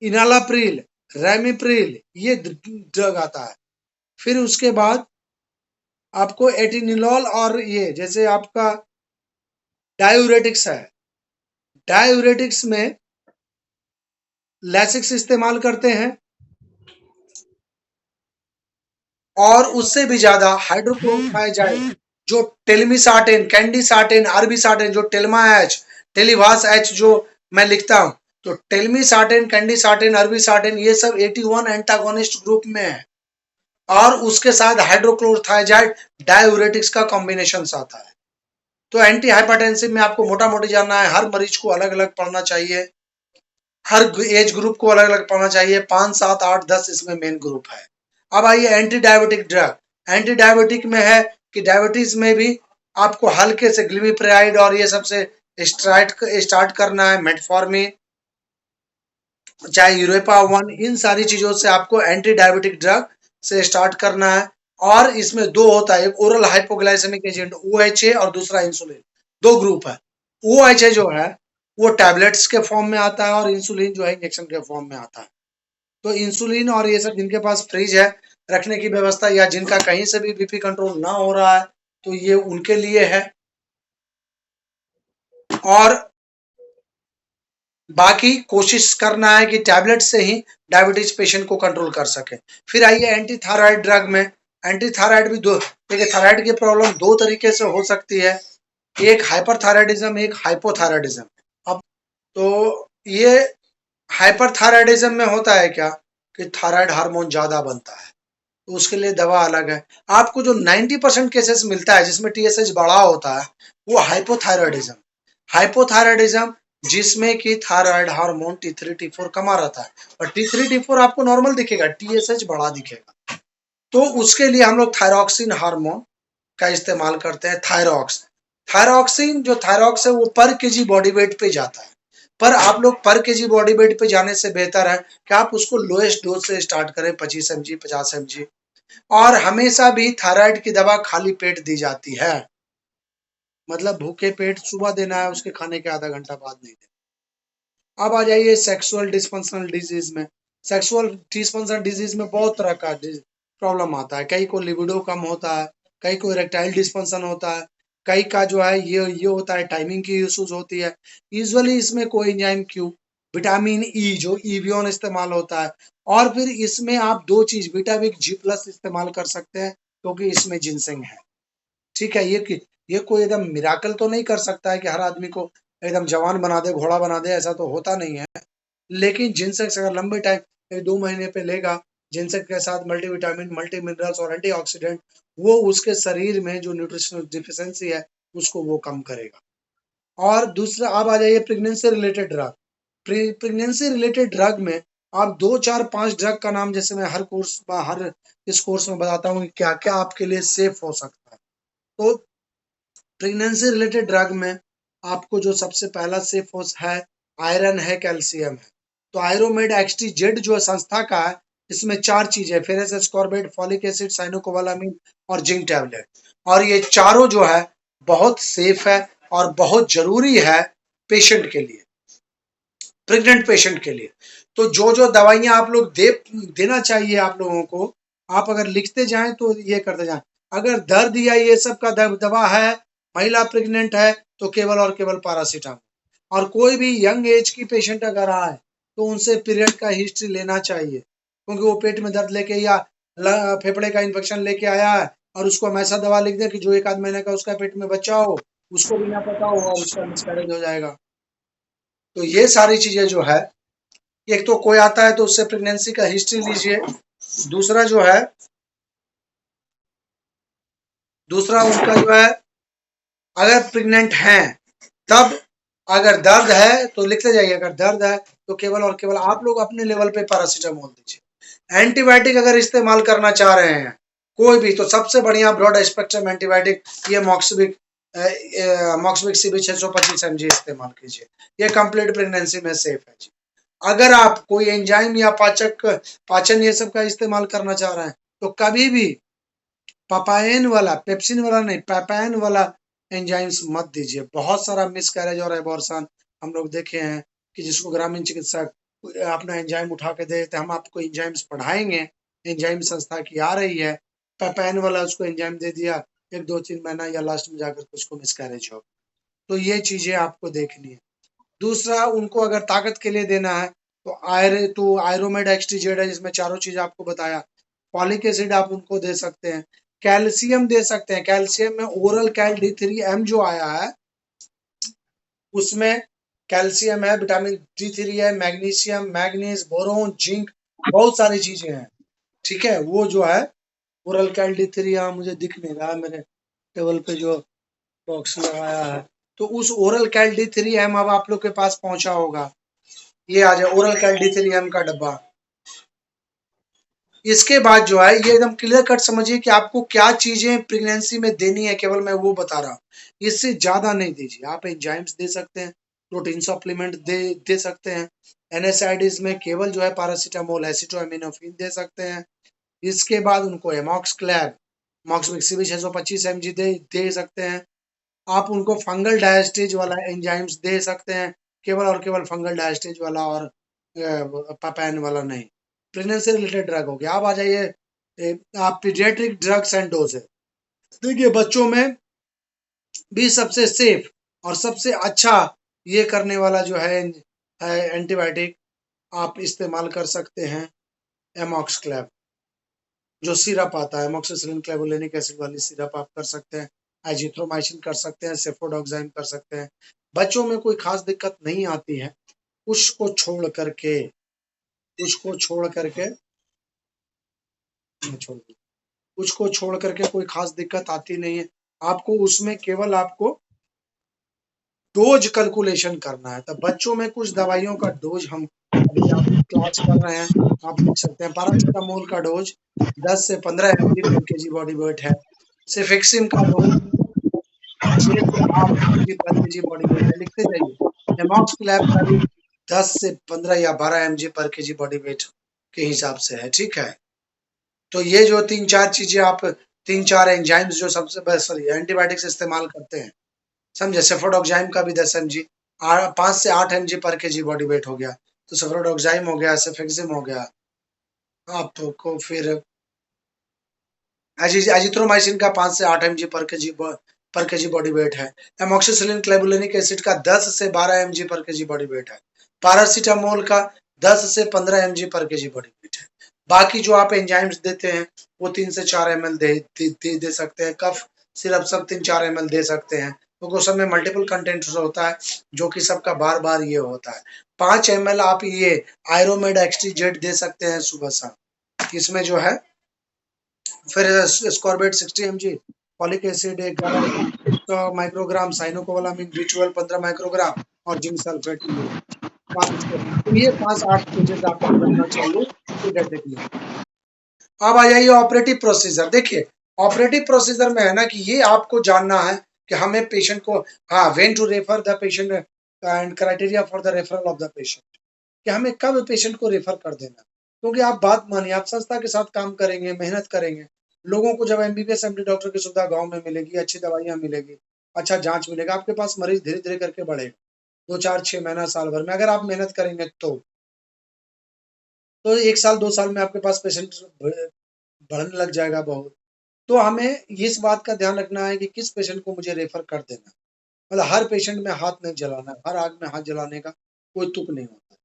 इनालाप्रिल, रेमिप्रिल, ये ड्रग आता है। फिर उसके बाद आपको एटिनिलॉल, और ये जैसे आपका डायूरेटिक्स है, डायूरेटिक्स में लैसिक्स इस्तेमाल करते हैं, और उससे भी ज्यादा हाइड्रोक्लोरोथायाजाइड, जो टेलमिसार्टेन, कैंडिसार्टेन, आर्बिसार्टेन, जो टेल्मा एच, टेलीवास एच जो मैं लिखता हूं, तो टेलमिसार्टेन, कैंडिसार्टेन, आर्बिसार्टेन ये सब 81 एंटागोनिस्ट ग्रुप में है और उसके साथ हाइड्रोक्लोरोथाइजाइड डाययूरेटिक्स का कॉम्बिनेशन आता है। तो एंटी हाइपरटेंसिव में आपको मोटा मोटी जानना है, हर मरीज को अलग अलग पढ़ना चाहिए, हर एज ग्रुप को अलग अलग पढ़ना चाहिए, 5, 7, 8, 10 इसमें मेन ग्रुप है। अब आइए anti diabetic drug. Anti diabetic में है कि डायबिटीज में भी आपको हल्के से ग्लिमिप्राइड और ये सबसे स्टार्ट करना है, मेटफॉर्मिन चाहे यूरोपा 1, इन सारी चीजों से आपको एंटी डायबिटिक ड्रग से स्टार्ट करना है। और इसमें दो होता है, एक ओरल हाइपोग्लाइसेमिक एजेंट OHA और दूसरा इंसुलिन, दो ग्रुप है। OHA जो है वो टैबलेट्स के फॉर्म में आता है और इंसुलिन जो है इंजेक्शन के फॉर्म में आता है। तो इंसुलिन और ये सब जिनके पास फ्रिज है रखने की व्यवस्था या जिनका कहीं से भी बीपी कंट्रोल ना हो रहा है तो ये उनके लिए है। और बाकी कोशिश करना है कि टैबलेट से ही डायबिटीज पेशेंट को कंट्रोल कर सके। फिर आइए एंटी थायराइड ड्रग में। एंटी थायराइड भी दो, देखिए थायराइड की प्रॉब्लम दो तरीके से हो सकती है, एक हाइपरथायराइडिज्म, एक हाइपोथायराइडिज्म। अब तो ये हाइपरथायराइडिज्म में होता है क्या कि थायराइड हार्मोन ज्यादा बनता है, तो उसके लिए दवा अलग है। आपको जो 90% केसेस मिलता है जिसमें TSH बढ़ा होता है वो हाइपोथायराइडिज्म। हाइपोथायराइडिज्म जिसमें कि थायराइड हार्मोन T3 T4 कमा रहता है, और T3 T4 आपको नॉर्मल दिखेगा, TSH बढ़ा दिखेगा। तो उसके लिए हम लोग थायरॉक्सिन हार्मोन का इस्तेमाल करते हैं, थायरॉक्स। थायरॉक्सिन जो थायरॉक्स है वो पर केजी बॉडी वेट पे जाता है, पर आप लोग पर केजी बॉडी वेट पे जाने से बेहतर है कि आप उसको लोएस्ट डोज से स्टार्ट करें, 25 mg, 50 mg। और हमेशा भी थायराइड की दवा खाली पेट दी जाती है, मतलब भूखे पेट सुबह देना है, उसके खाने के आधा घंटा बाद नहीं देना। अब आ जाइए सेक्सुअल डिस्फंक्शनल डिजीज में। सेक्सुअल डिस्फंक्शनल डिजीज में बहुत तरह का प्रॉब्लम आता है, कई को लिबिडो कम होता है, कई को इरेक्टाइल डिस्फंक्शन होता है, कई का जो है ये होता है, टाइमिंग की इश्यूज होती है। यूजुअली इसमें कोएंजाइम Q, विटामिन E जो ईवियन इस्तेमाल होता है, और फिर इसमें आप दो चीज विटामिन G+ इस्तेमाल कर सकते हैं क्योंकि इसमें जिनसेंग है। ठीक है, ये कोई एकदम मिराकल तो नहीं कर सकता है कि हर आदमी को एकदम जवान बना दे, घोड़ा बना दे, ऐसा तो होता नहीं है। लेकिन जिनसेंग अगर लंबे टाइम 2 महीने पे लेगा, जिनसेंग के साथ मल्टीविटामिन, मल्टी मिनरल्स और एंटीऑक्सीडेंट, वो उसके शरीर में जो न्यूट्रिशनल डिफिशियंसी है उसको वो कम करेगा। और दूसरा अब आ जाइए pregnancy related drug. Pregnancy related drug में आप 2, 4, 5 ड्रग का नाम जैसे मैं हर इस कोर्स में बताता हूँ कि क्या क्या आपके लिए सेफ हो सकता है। तो प्रेगनेंसी रिलेटेड ड्रग में आपको जो सबसे पहला सेफ है, आयरन है, कैल्शियम है। तो आयरोमेड XTZ जो संस्था का है, इसमें 4 चीजें, फेरस एस्कॉर्बिट, फॉलिक एसिड, साइनोकोबालामिन और जिंक टैबलेट। और ये चारों जो है बहुत सेफ है और बहुत जरूरी है पेशेंट के लिए, प्रेग्नेंट पेशेंट के लिए। तो जो जो दवाइयां आप लोग देना चाहिए आप लोगों को, आप अगर लिखते जाएं तो ये करते जाएं। अगर दर्द या ये सब का दवा है, महिला प्रेग्नेंट है, तो केवल और केवल पैरासीटामोल। और कोई भी यंग एज की पेशेंट अगर आए तो उनसे पीरियड का हिस्ट्री लेना चाहिए, क्योंकि वो पेट में दर्द लेके या फेफड़े का इन्फेक्शन लेके आया है और उसको हम ऐसा दवा लिख दें कि जो 1 आध महीने का उसका पेट में बच्चा हो, उसको भी ना पता हो और उसका मिसकैरेज हो जाएगा। तो ये सारी चीजें जो है, एक तो कोई आता है तो उससे प्रेगनेंसी का हिस्ट्री लीजिए। दूसरा जो है, दूसरा उनका जो है, अगर प्रेग्नेंट हैं तब अगर दर्द है तो लिखते जाइए, अगर दर्द है तो केवल और केवल आप लोग अपने लेवल पे पैरासीटामोल दीजिए। एंटीबायोटिक अगर इस्तेमाल करना चाह रहे हैं कोई भी, तो सबसे बढ़िया ब्रॉड स्पेक्ट्रम एंटीबायोटिक ये मॉक्सविक CB 625 mg इस्तेमाल कीजिए, ये कंप्लीट प्रेगनेंसी में सेफ है जी। अगर आप कोई एंजाइम या पाचन ये सब का इस्तेमाल करना चाह रहे हैं तो कभी भी पापाइन वाला, पेप्सिन वाला नहीं, पापाइन वाला एंजाइम्स मत दीजिए। बहुत सारा मिसकैरेज और एबॉर्शन हम लोग देखे हैं कि जिसको ग्रामीण चिकित्सक अपना एंजाइम उठा के दे देते, हम आपको एंजाइम्स पढ़ाएंगे, एंजाइम संस्था की आ रही है, पापाइन वाला उसको एंजाइम दे दिया, 1, 2, 3 महीना या लास्ट में जाकर उसको मिसकैरेज हो। तो ये चीजें आपको देखनी है। दूसरा, उनको अगर ताकत के लिए देना है तो आयरोमेड XTZ है जिसमें चारों चीज आपको बताया। फॉलिक एसिड आप उनको दे सकते हैं, कैल्शियम दे सकते हैं। कैल्शियम में ओरल कैल D3M जो आया है उसमें कैल्शियम है, विटामिन D3 है, मैग्नीशियम, मैग्नीज, बोरोन, जिंक, बहुत सारी चीजें हैं। ठीक है, वो जो है ओरल कैल D3 यहाँ मुझे दिख नहीं रहा मेरे टेबल पे जो बॉक्स लगाया है, तो उस ओरल कैल D3M अब आप लोग के पास पहुंचा होगा। ये आ जाए ओरल कैल D3M का डब्बा। इसके बाद जो है ये एकदम क्लियर कट समझिए कि आपको क्या चीजें प्रेगनेंसी में देनी है, केवल मैं वो बता रहा हूँ। इससे ज्यादा नहीं दीजिए। आप एंजाइम्स दे सकते हैं, प्रोटीन सप्लीमेंट दे सकते हैं। एनएसआईडीज में केवल जो है पैरासीटामोल, एसिटोएमिनोफेन दे सकते हैं। इसके बाद उनको एमॉक्स क्लैब, मॉक्समिक्सिबी 625 mg दे सकते हैं। आप उनको फंगल डायस्टेज वाला एंजाइम्स दे सकते हैं, केवल और केवल फंगल डायस्टेज वाला और पैपेन वाला नहीं। प्रेगनेंसी रिलेटेड ड्रग हो गया। अब आ जाइए आप पीडियाट्रिक ड्रग्स एंड डोजेज। देखिए बच्चों में भी सबसे सेफ और सबसे अच्छा ये करने वाला जो है एंटीबायोटिक आप इस्तेमाल कर सकते हैं एमॉक्स क्लैब, जो सिरप आता है एमॉक्सिसिलिन क्लेवुलेनिक एसिड वाली सिरप आप कर सकते हैं। एजिथ्रोमाइसिन कर सकते हैं, सेफोडोक्साइम कर सकते हैं। बच्चों में कोई खास दिक्कत नहीं आती है, उसको छोड़ करके छोड़ उसको छोड़ करके कोई खास दिक्कत आती नहीं है। आपको उसमें केवल आपको डोज कैलकुलेशन करना है। तब बच्चों में कुछ दवाइयों का डोज हम अभी आप क्लास कर रहे हैं, आप लिख सकते हैं। पैरासिटामोल का डोज 10 से 15 mg पर केजी बॉडी वेट है। सेफेक्सिम का डोज 6 से 8 mg पर केजी बॉडी वेट है, लिखते जाइए। एमॉक्स क्लैब का भी 10 से 15 या 12 mg पर केजी बॉडी वेट के हिसाब से है। ठीक है, तो ये जो 3-4 चीजें आप 3-4 एंजाइम्स जो सबसे सॉरी एंटीबायोटिक्स इस्तेमाल करते हैं, समझे। सेफोडोक्साइम का भी 10 mg, 5 से 8 mg पर केजी बॉडी वेट हो गया, तो सेफोडोक्साइम हो गया, सेफेक्सिम हो गया। आपको फिर एजिथ्रोमाइसिन का 5 से 8 mg पर केजी बॉडी वेट है। एमॉक्सिसिलिन क्लेवुलेनिक एसिड का 10 से 12 mg पर केजी बॉडी वेट है। पैरासीटामोल का 10 से 15 mg पर केजी बॉडी वेट है। बाकी जो आप एंजाइम्स देते हैं वो 3 से 4 ml दे सकते हैं। कफ सिरप सब 3-4 ml दे सकते हैं, क्योंकि उस समय मल्टीपल कंटेंट होता है, जो कि सबका बार बार ये होता है। 5 ml आप ये आयरोमेड एक्सटीजेट दे सकते हैं सुबह शाम। इसमें जो है फिर स्कॉर्बेट 60 mg, folic acid 11 microgram, cyanocobalamin B12 15 microgram और जिंक सल्फेट। तो ये 5-8 पेजेस आपको करना चाहिए पीडियाट्रिक में। अब आ जाइए ऑपरेटिव प्रोसीजर। देखिए ऑपरेटिव प्रोसीजर में है ना कि ये आपको जानना है कि हमें पेशेंट को, हाँ, when to refer the patient and criteria for the referral of the patient, कि हमें कब पेशेंट को रेफर कर देना। क्योंकि आप बात मानिए, आप संस्था के साथ काम करेंगे, मेहनत करेंगे, लोगों को जब एमबीबीएस एमडी डॉक्टर की सुविधा गांव में मिलेगी, अच्छी दवाइयां मिलेगी, अच्छा जांच मिलेगा, आपके पास मरीज धीरे धीरे करके बढ़ेगा। 2-4-6 महीना साल भर में अगर आप मेहनत करेंगे तो 1 साल 2 साल में आपके पास पेशेंट बढ़ने लग जाएगा बहुत। तो हमें इस बात का ध्यान रखना है कि किस पेशेंट को मुझे रेफर कर देना। मतलब हर पेशेंट में हाथ नहीं जलाना, हर आग में हाथ जलाने का कोई तुक नहीं होता,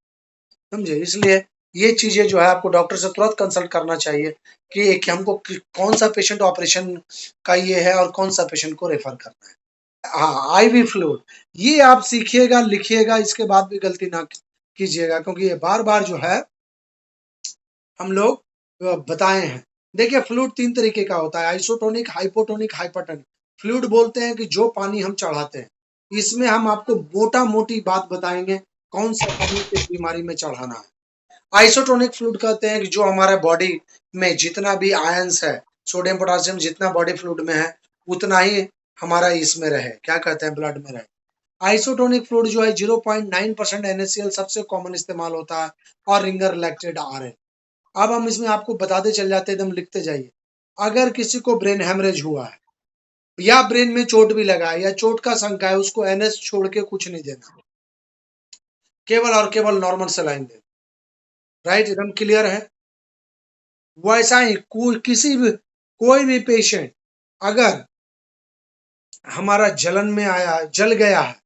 समझे। इसलिए ये चीजें जो है आपको डॉक्टर से तुरंत कंसल्ट करना चाहिए कि हमको कौन सा पेशेंट ऑपरेशन का ये है और कौन सा पेशेंट को रेफर करना है। हाँ, आईवी फ्लूइड, ये आप सीखिएगा, लिखिएगा, इसके बाद भी गलती ना कीजिएगा, क्योंकि ये बार बार जो है हम लोग बताए हैं। देखिए फ्लूइड 3 तरीके का होता है, आइसोटोनिक, हाइपोटोनिक, हाइपरटोनिक। फ्लूइड बोलते हैं कि जो पानी हम चढ़ाते हैं, इसमें हम आपको मोटा मोटी बात बताएंगे कौन सा पानी किस बीमारी में चढ़ाना है। आइसोटोनिक फ्लूइड कहते हैं कि जो हमारे बॉडी में जितना भी आयंस है, सोडियम पोटासियम जितना बॉडी फ्लूइड में है उतना ही हमारा इसमें रहे, क्या कहते हैं, ब्लड में रहे। आइसोटोनिक फ्लूइड जो है 0.9% NaCl सबसे कॉमन इस्तेमाल होता है, और रिंगर लैक्टेड RN। अब हम इसमें आपको बताते चल जाते हैं, एकदम लिखते जाइए। अगर किसी को ब्रेन हेमरेज हुआ है या ब्रेन में चोट भी लगा है या चोट का शंका है, उसको NS छोड़ के कुछ नहीं देना, केवल और केवल नॉर्मल सलाइन देना। राइट, एकदम क्लियर है। वैसा ही कोई भी पेशेंट अगर हमारा जलन में आया, जल गया है,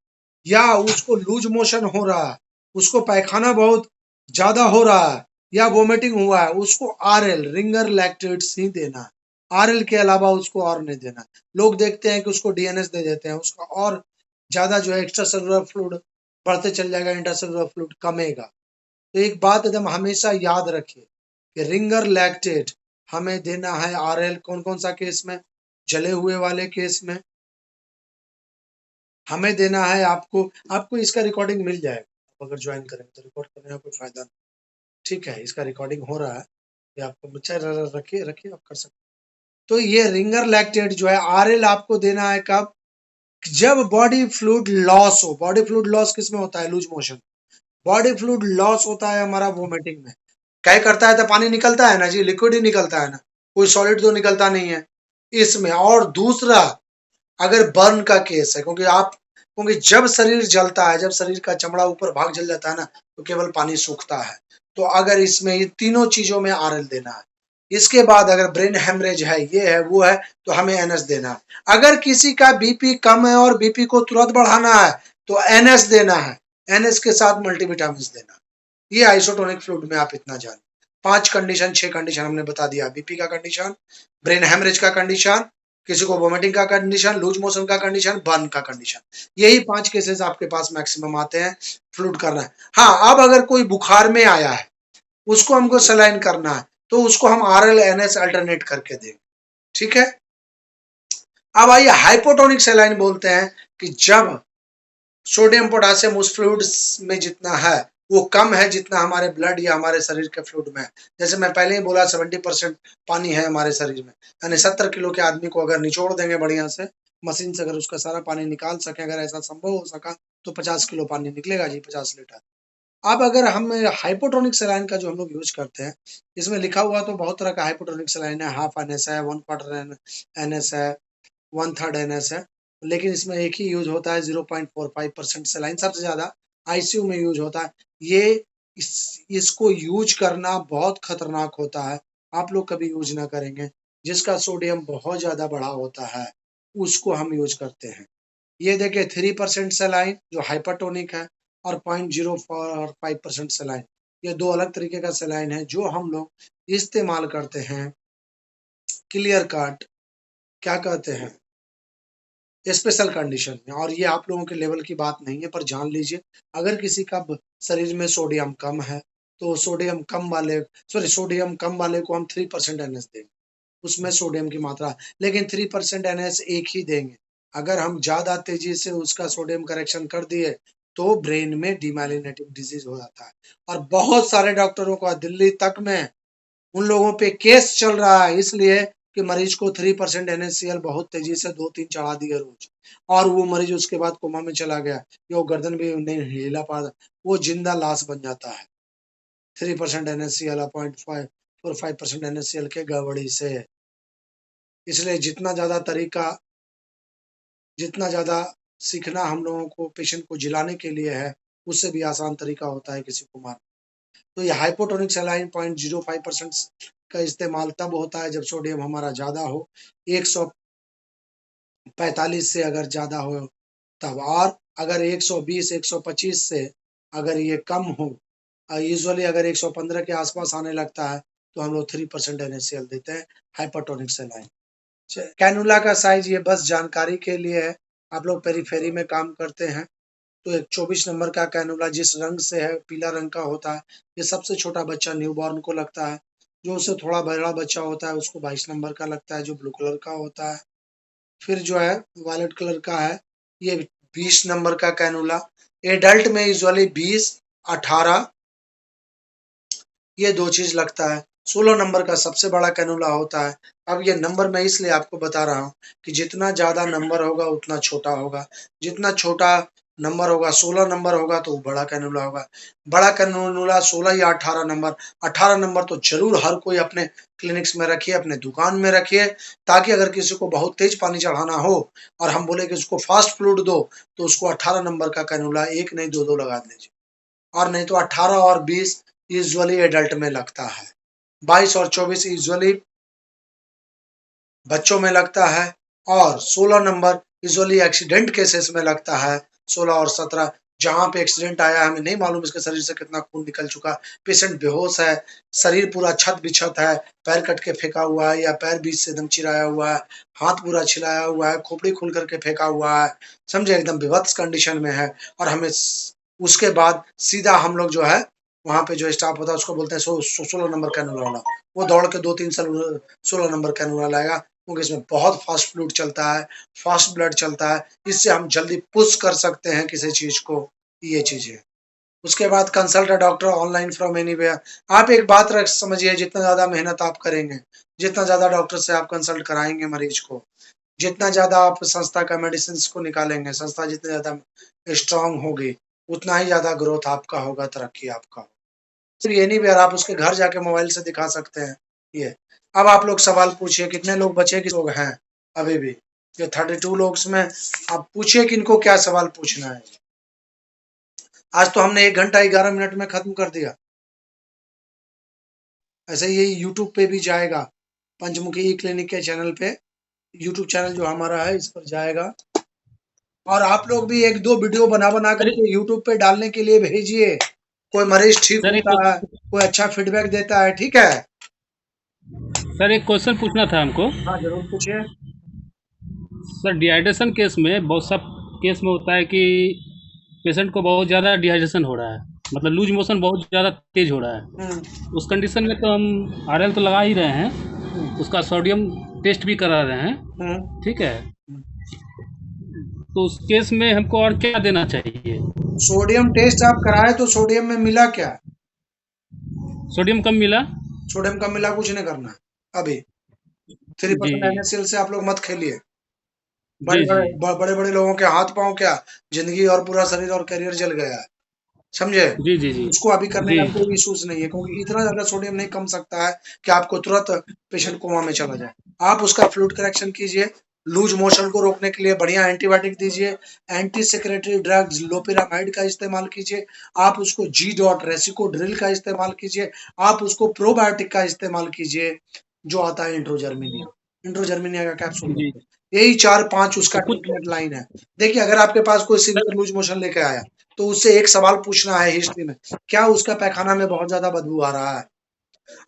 या उसको लूज मोशन हो रहा है, उसको पैखाना बहुत ज्यादा हो रहा है, या वोमिटिंग हुआ है, उसको RL रिंगर लैक्टेट्स ही देना है। आरएल के अलावा उसको और नहीं देना। लोग देखते हैं कि उसको डीएनएस दे देते हैं, उसका और ज्यादा जो है एक्स्ट्रा सेलुलर फ्लूइड बढ़ते चल जाएगा, इंट्रासेलुलर फ्लूइड कमेगा। तो एक बात एकदम हमेशा याद रखिए कि रिंगर लैक्टेट हमें देना है आरएल कौन कौन सा केस में, जले हुए वाले केस में हमें देना है। आपको इसका रिकॉर्डिंग मिल जाएगा, आप अगर ज्वाइन करें तो रिकॉर्ड करने का कोई फायदा नहीं। ठीक है, इसका रिकॉर्डिंग हो रहा है, ये आपको बच्चा रखिए रखिए, आप कर सकते। तो ये रिंगर लैक्टेट जो है आरएल आपको देना है कब, जब बॉडी फ्लूइड लॉस हो। बॉडी फ्लूइड लॉस किसमें होता है, loose motion. Body fluid loss होता है हमारा वोमिटिंग में। क्या करता है, तो पानी निकलता है ना जी, लिक्विड ही निकलता है ना, कोई सॉलिड तो निकलता नहीं है इसमें। और दूसरा, अगर बर्न का केस है, क्योंकि जब शरीर जलता है, जब शरीर का चमड़ा ऊपर भाग जल जाता है ना, तो केवल पानी सूखता है। तो अगर इसमें ये तीनों चीजों में आरएल देना है। इसके बाद अगर ब्रेन हेमरेज है, ये है वो है, तो हमें एनएस देना है। अगर किसी का बीपी कम है और बीपी को तुरंत बढ़ाना है तो एनएस देना है, एनएस के साथ मल्टीविटामिन देना। ये आइसोटोनिक फ्लूइड में आप इतना जान। 5 कंडीशन 6 कंडीशन हमने बता दिया, बीपी का कंडीशन, ब्रेन हेमरेज का कंडीशन, किसी को वोमिटिंग का कंडीशन, लूज मोशन का कंडीशन, बर्न का कंडीशन। यही 5 केसेस आपके पास मैक्सिमम आते हैं फ्लूइड करना है। हाँ, अब अगर कोई बुखार में आया है, उसको हमको सलाइन करना है, तो उसको हम आरएल एनएस अल्टरनेट करके देंगे। ठीक है, अब आइए हाइपोटोनिक सलाइन बोलते हैं कि जब सोडियम पोटासियम उस फ्लूइड में जितना है वो कम है जितना हमारे ब्लड या हमारे शरीर के फ्लूइड में है। जैसे मैं पहले ही बोला 70% पानी है हमारे शरीर में, यानी 70 किलो के आदमी को अगर निचोड़ देंगे बढ़िया से मशीन से, अगर उसका सारा पानी निकाल सके, अगर ऐसा संभव हो सका, तो 50 किलो पानी निकलेगा जी, 50 लीटर। अब अगर हम हाइपोटोनिक सलाइन का जो हम लोग यूज करते हैं, इसमें लिखा हुआ तो बहुत तरह का हाइपोटोनिक सलाइन है, हाफ एनएस है, 1/4 एनएस है, 1/3 एनएस है, लेकिन इसमें एक ही यूज होता है 0.45% सलाइन, सबसे ज्यादा आईसीयू में यूज होता है। इसको यूज करना बहुत खतरनाक होता है, आप लोग कभी यूज ना करेंगे। जिसका सोडियम बहुत ज्यादा बढ़ा होता है उसको हम यूज करते हैं। ये देखिए 3% सलाइन जो हाइपरटोनिक है, और 0.05% सलाइन, ये दो अलग तरीके का सलाइन है जो हम लोग इस्तेमाल करते हैं क्लियर कट, क्या कहते हैं, स्पेशल कंडीशन में। और ये आप लोगों के लेवल की बात नहीं है, पर जान लीजिए अगर किसी का शरीर में सोडियम कम है तो सोडियम कम वाले को हम 3% एनएस देंगे, उसमें सोडियम की मात्रा, लेकिन 3% एनएस एक ही देंगे। अगर हम ज्यादा तेजी से उसका सोडियम करेक्शन कर दिए तो ब्रेन में डीमाइलिनेटिंग डिजीज हो जाता है। और बहुत सारे डॉक्टरों का दिल्ली तक में उन लोगों पे केस चल रहा है, इसलिए कि मरीज को 3% NaCl बहुत तेजी से 2-3 चढ़ा दिए रोज, और वो मरीज उसके बाद कोमा में चला गया, वो गर्दन भी नहीं हिला पा रहा, वो जिंदा लाश बन जाता है 3% NaCl 0.45% NaCl के गड़बड़ी से। इसलिए जितना ज्यादा सीखना हम लोगों को पेशेंट को जिलाने के लिए है, उससे भी आसान तरीका होता है किसी को मारना। तो ये हाइपोटोनिक सलाइन 0.05% का इस्तेमाल तब होता है जब सोडियम हमारा ज्यादा हो, 145 से अगर ज्यादा हो तब, और अगर 120 125 से अगर ये कम हो, यूजुअली अगर 115 के आसपास आने लगता है तो हम लोग 3% NaCl देते हैं हाइपोटोनिक सलाइन। कैनुला का साइज ये बस जानकारी के लिए है, आप लोग पेरीफेरी में काम करते हैं तो एक 24 नंबर का कैनुला जिस रंग से है, पीला रंग का होता है, ये सबसे छोटा बच्चा न्यूबॉर्न को लगता है। जो उससे थोड़ा बड़ा बच्चा होता है उसको 22 नंबर का लगता है, जो ब्लू कलर का होता है। फिर जो है वायलेट कलर का है, ये 20 नंबर का कैनुला। एडल्ट में यूजुअली 20, 18 ये दो चीज लगता है। 16 नंबर का सबसे बड़ा कैनुला होता है। अब ये नंबर मैं इसलिए आपको बता रहा हूँ कि जितना ज्यादा नंबर होगा उतना छोटा होगा, जितना छोटा नंबर होगा 16 नंबर होगा तो वो बड़ा कैनुला होगा। बड़ा कैनुला 16 या 18 नंबर, 18 नंबर तो जरूर हर कोई अपने क्लिनिक्स में रखिए, अपने दुकान में रखिए, ताकि अगर किसी को बहुत तेज पानी चढ़ाना हो और हम बोले कि उसको फास्ट फ्लूइड दो, तो उसको 18 नंबर का कैनुला एक नहीं दो लगा दीजिए। और नहीं तो 18 और 20 यूजुअली एडल्ट में लगता है, 22 और 24 यूजुअली बच्चों में लगता है, और 16 नंबर यूजुअली एक्सीडेंट केसेस में लगता है, 16 और 17 जहाँ पे एक्सीडेंट आया हमें नहीं मालूम इसके शरीर से कितना खून निकल चुका, पेशेंट बेहोश है, शरीर पूरा छत बिछत है, पैर कट के फेंका हुआ है या पैर बीच से एकदम चिराया हुआ है, हाथ पूरा छिलाया हुआ है, खोपड़ी खोल करके फेंका हुआ है, समझे, एकदम विभत्स कंडीशन में है। और हमें उसके बाद सीधा हम लोग जो है वहाँ पे जो स्टाफ होता है उसको बोलते हैं 16 नंबर कैनुला वाला, वो दौड़ के 2-3 साल 16 नंबर कैनुला लाएगा, क्योंकि इसमें बहुत फास्ट फ्लूइड चलता है, फास्ट ब्लड चलता है, इससे हम जल्दी पुश कर सकते हैं किसी चीज को, ये चीज है। उसके बाद consult a doctor online from anywhere. आप एक बात रख समझिए, जितना ज्यादा मेहनत आप करेंगे, जितना ज्यादा डॉक्टर से आप कंसल्ट कराएंगे मरीज को, जितना ज्यादा आप संस्था का मेडिसिन को निकालेंगे, संस्था जितनी ज्यादा स्ट्रांग होगी, उतना ही ज्यादा ग्रोथ आपका होगा, तरक्की आपका होगा। सिर्फ ये नहीं भी, आप उसके घर जाके मोबाइल से दिखा सकते हैं ये। अब आप लोग सवाल पूछिए, कितने लोग बचे, कि लोग हैं अभी भी ये 32 लोग में, आप पूछिए कि इनको क्या सवाल पूछना है। आज तो हमने 1 घंटा 11 मिनट में खत्म कर दिया। ऐसे ही यूट्यूब पे भी जाएगा, पंचमुखी ई क्लिनिक के चैनल पे, यूट्यूब चैनल जो हमारा है इस पर जाएगा। और आप लोग भी 1-2 वीडियो बना बना करके यूट्यूब पे डालने के लिए भेजिए। कोई मरीज ठीक सर एक होता है, कोई अच्छा फीडबैक देता है, ठीक है। सर एक क्वेश्चन पूछना था हमको। हाँ जरूर पूछिए। सर डिहाइड्रेशन केस में बहुत सा केस में होता है कि पेशेंट को बहुत ज़्यादा डिहाइड्रेशन हो रहा है, मतलब लूज मोशन बहुत ज़्यादा तेज हो रहा है। उस कंडीशन में तो हम आरएल तो लगा ही रहे हैं, उसका सोडियम टेस्ट भी करा रहे हैं, ठीक है। तो उस केस में हमको और क्या देना चाहिए? सोडियम टेस्ट आप कराए तो सोडियम में मिला क्या? सोडियम कम मिला। सोडियम कम मिला, कुछ नहीं करना अभी। 3% जी NaCl से आप लोग मत खेलिए। जी बड़े जी बड़े बड़े बड़े लोगों के हाथ पांव क्या, जिंदगी और पूरा शरीर और करियर जल गया है, समझे। जी जी जी उसको अभी करने जी का कोई इशूज नहीं है, क्योंकि इतना ज्यादा सोडियम नहीं कम सकता है कि आपको तुरंत पेशेंट कोमा में चला जाए। आप उसका फ्लूइड करेक्शन कीजिए, लूज मोशन को रोकने के लिए बढ़िया एंटीबायोटिक दीजिए, एंटी सेक्रेटरी ड्रग्स लोपेरामाइड का इस्तेमाल कीजिए, आप उसको जी डॉट रेसिकोड्रिल का इस्तेमाल कीजिए, आप उसको प्रोबायोटिक का इस्तेमाल कीजिए, जो आता है इंट्रोजर्मिनिया, इंट्रोजर्मिनिया का कैप्सूल जी। लेते हैं। यही 4-5 उसका तो कुछ ट्रीटमेंट लाइन है। देखिए, अगर आपके पास कोई सीवियर लूज मोशन लेके आया तो उससे एक सवाल पूछना है हिस्ट्री में, क्या उसका पैखाना में बहुत ज्यादा बदबू आ रहा है?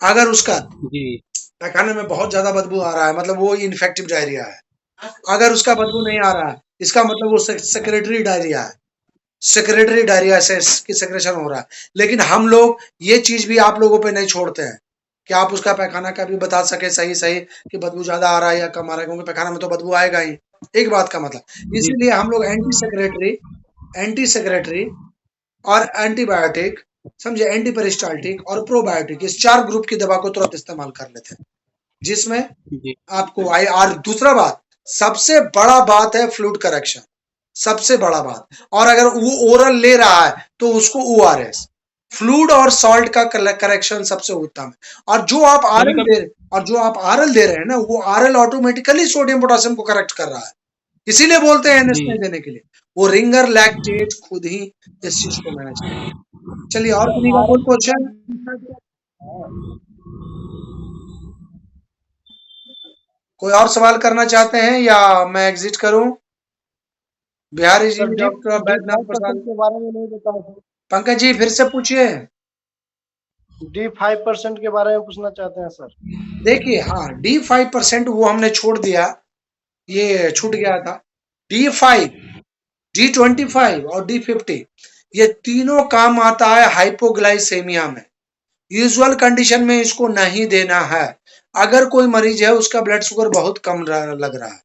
अगर उसका जी पैखाने में बहुत ज्यादा बदबू आ रहा है, मतलब वो इन्फेक्टिव डायरिया है। अगर उसका बदबू नहीं आ रहा है, इसका मतलब वो सेक्रेटरी डायरिया है, सेक्रेटरी डायरिया से की सेक्रेशन हो रहा है। लेकिन हम लोग ये चीज भी आप लोगों पे नहीं छोड़ते हैं कि आप उसका पैखाना का भी बता सके सही सही कि बदबू ज्यादा आ रहा है या कम आ रहा है, क्योंकि पैखाना में तो बदबू आएगा ही, एक बात का मतलब। जी इसीलिए हम लोग एंटी सेक्रेटरी और एंटीबायोटिक, समझे, एंटी पेरिस्टाल्टिक और प्रोबायोटिक, इस 4 ग्रुप की दवा को तुरंत इस्तेमाल कर लेते हैं, जिसमें जी आपको आई। और दूसरा बात, सबसे बड़ा बात है फ्लूइड करेक्शन, सबसे बड़ा बात। और अगर वो ओरल ले रहा है तो उसको ORS, फ्लूइड और सॉल्ट का करेक्शन सबसे उत्तम है। और जो आप कभी आरएल दे कभी रहे और जो आप आरएल दे रहे हैं ना, वो आरएल ऑटोमेटिकली सोडियम पोटेशियम को करेक्ट कर रहा है, इसीलिए बोलते हैं NS जी नहीं देने के लिए। वो रिंगर लैक्टेट खुद ही इस चीज को मैनेज कर। चलिए, और किन्हीं का कोई क्वेश्चन? कोई और सवाल करना चाहते हैं या मैं एग्जिट करूं? Bihari ji, sir doctor Baidyanath D5% प्रसाद। के बारे में नहीं बताया सर। पंकज जी फिर से पूछिए। D5% के बारे में पूछना चाहते हैं सर। देखिए, हाँ, D5% वो हमने छोड़ दिया, ये छूट गया था। D5, D25 और D50, ये तीनों काम आता है हाइपोग्लाइसेमिया में। यूजुअल कंडीशन में इसको नहीं देना है। अगर कोई मरीज है उसका ब्लड शुगर बहुत कम लग रहा है,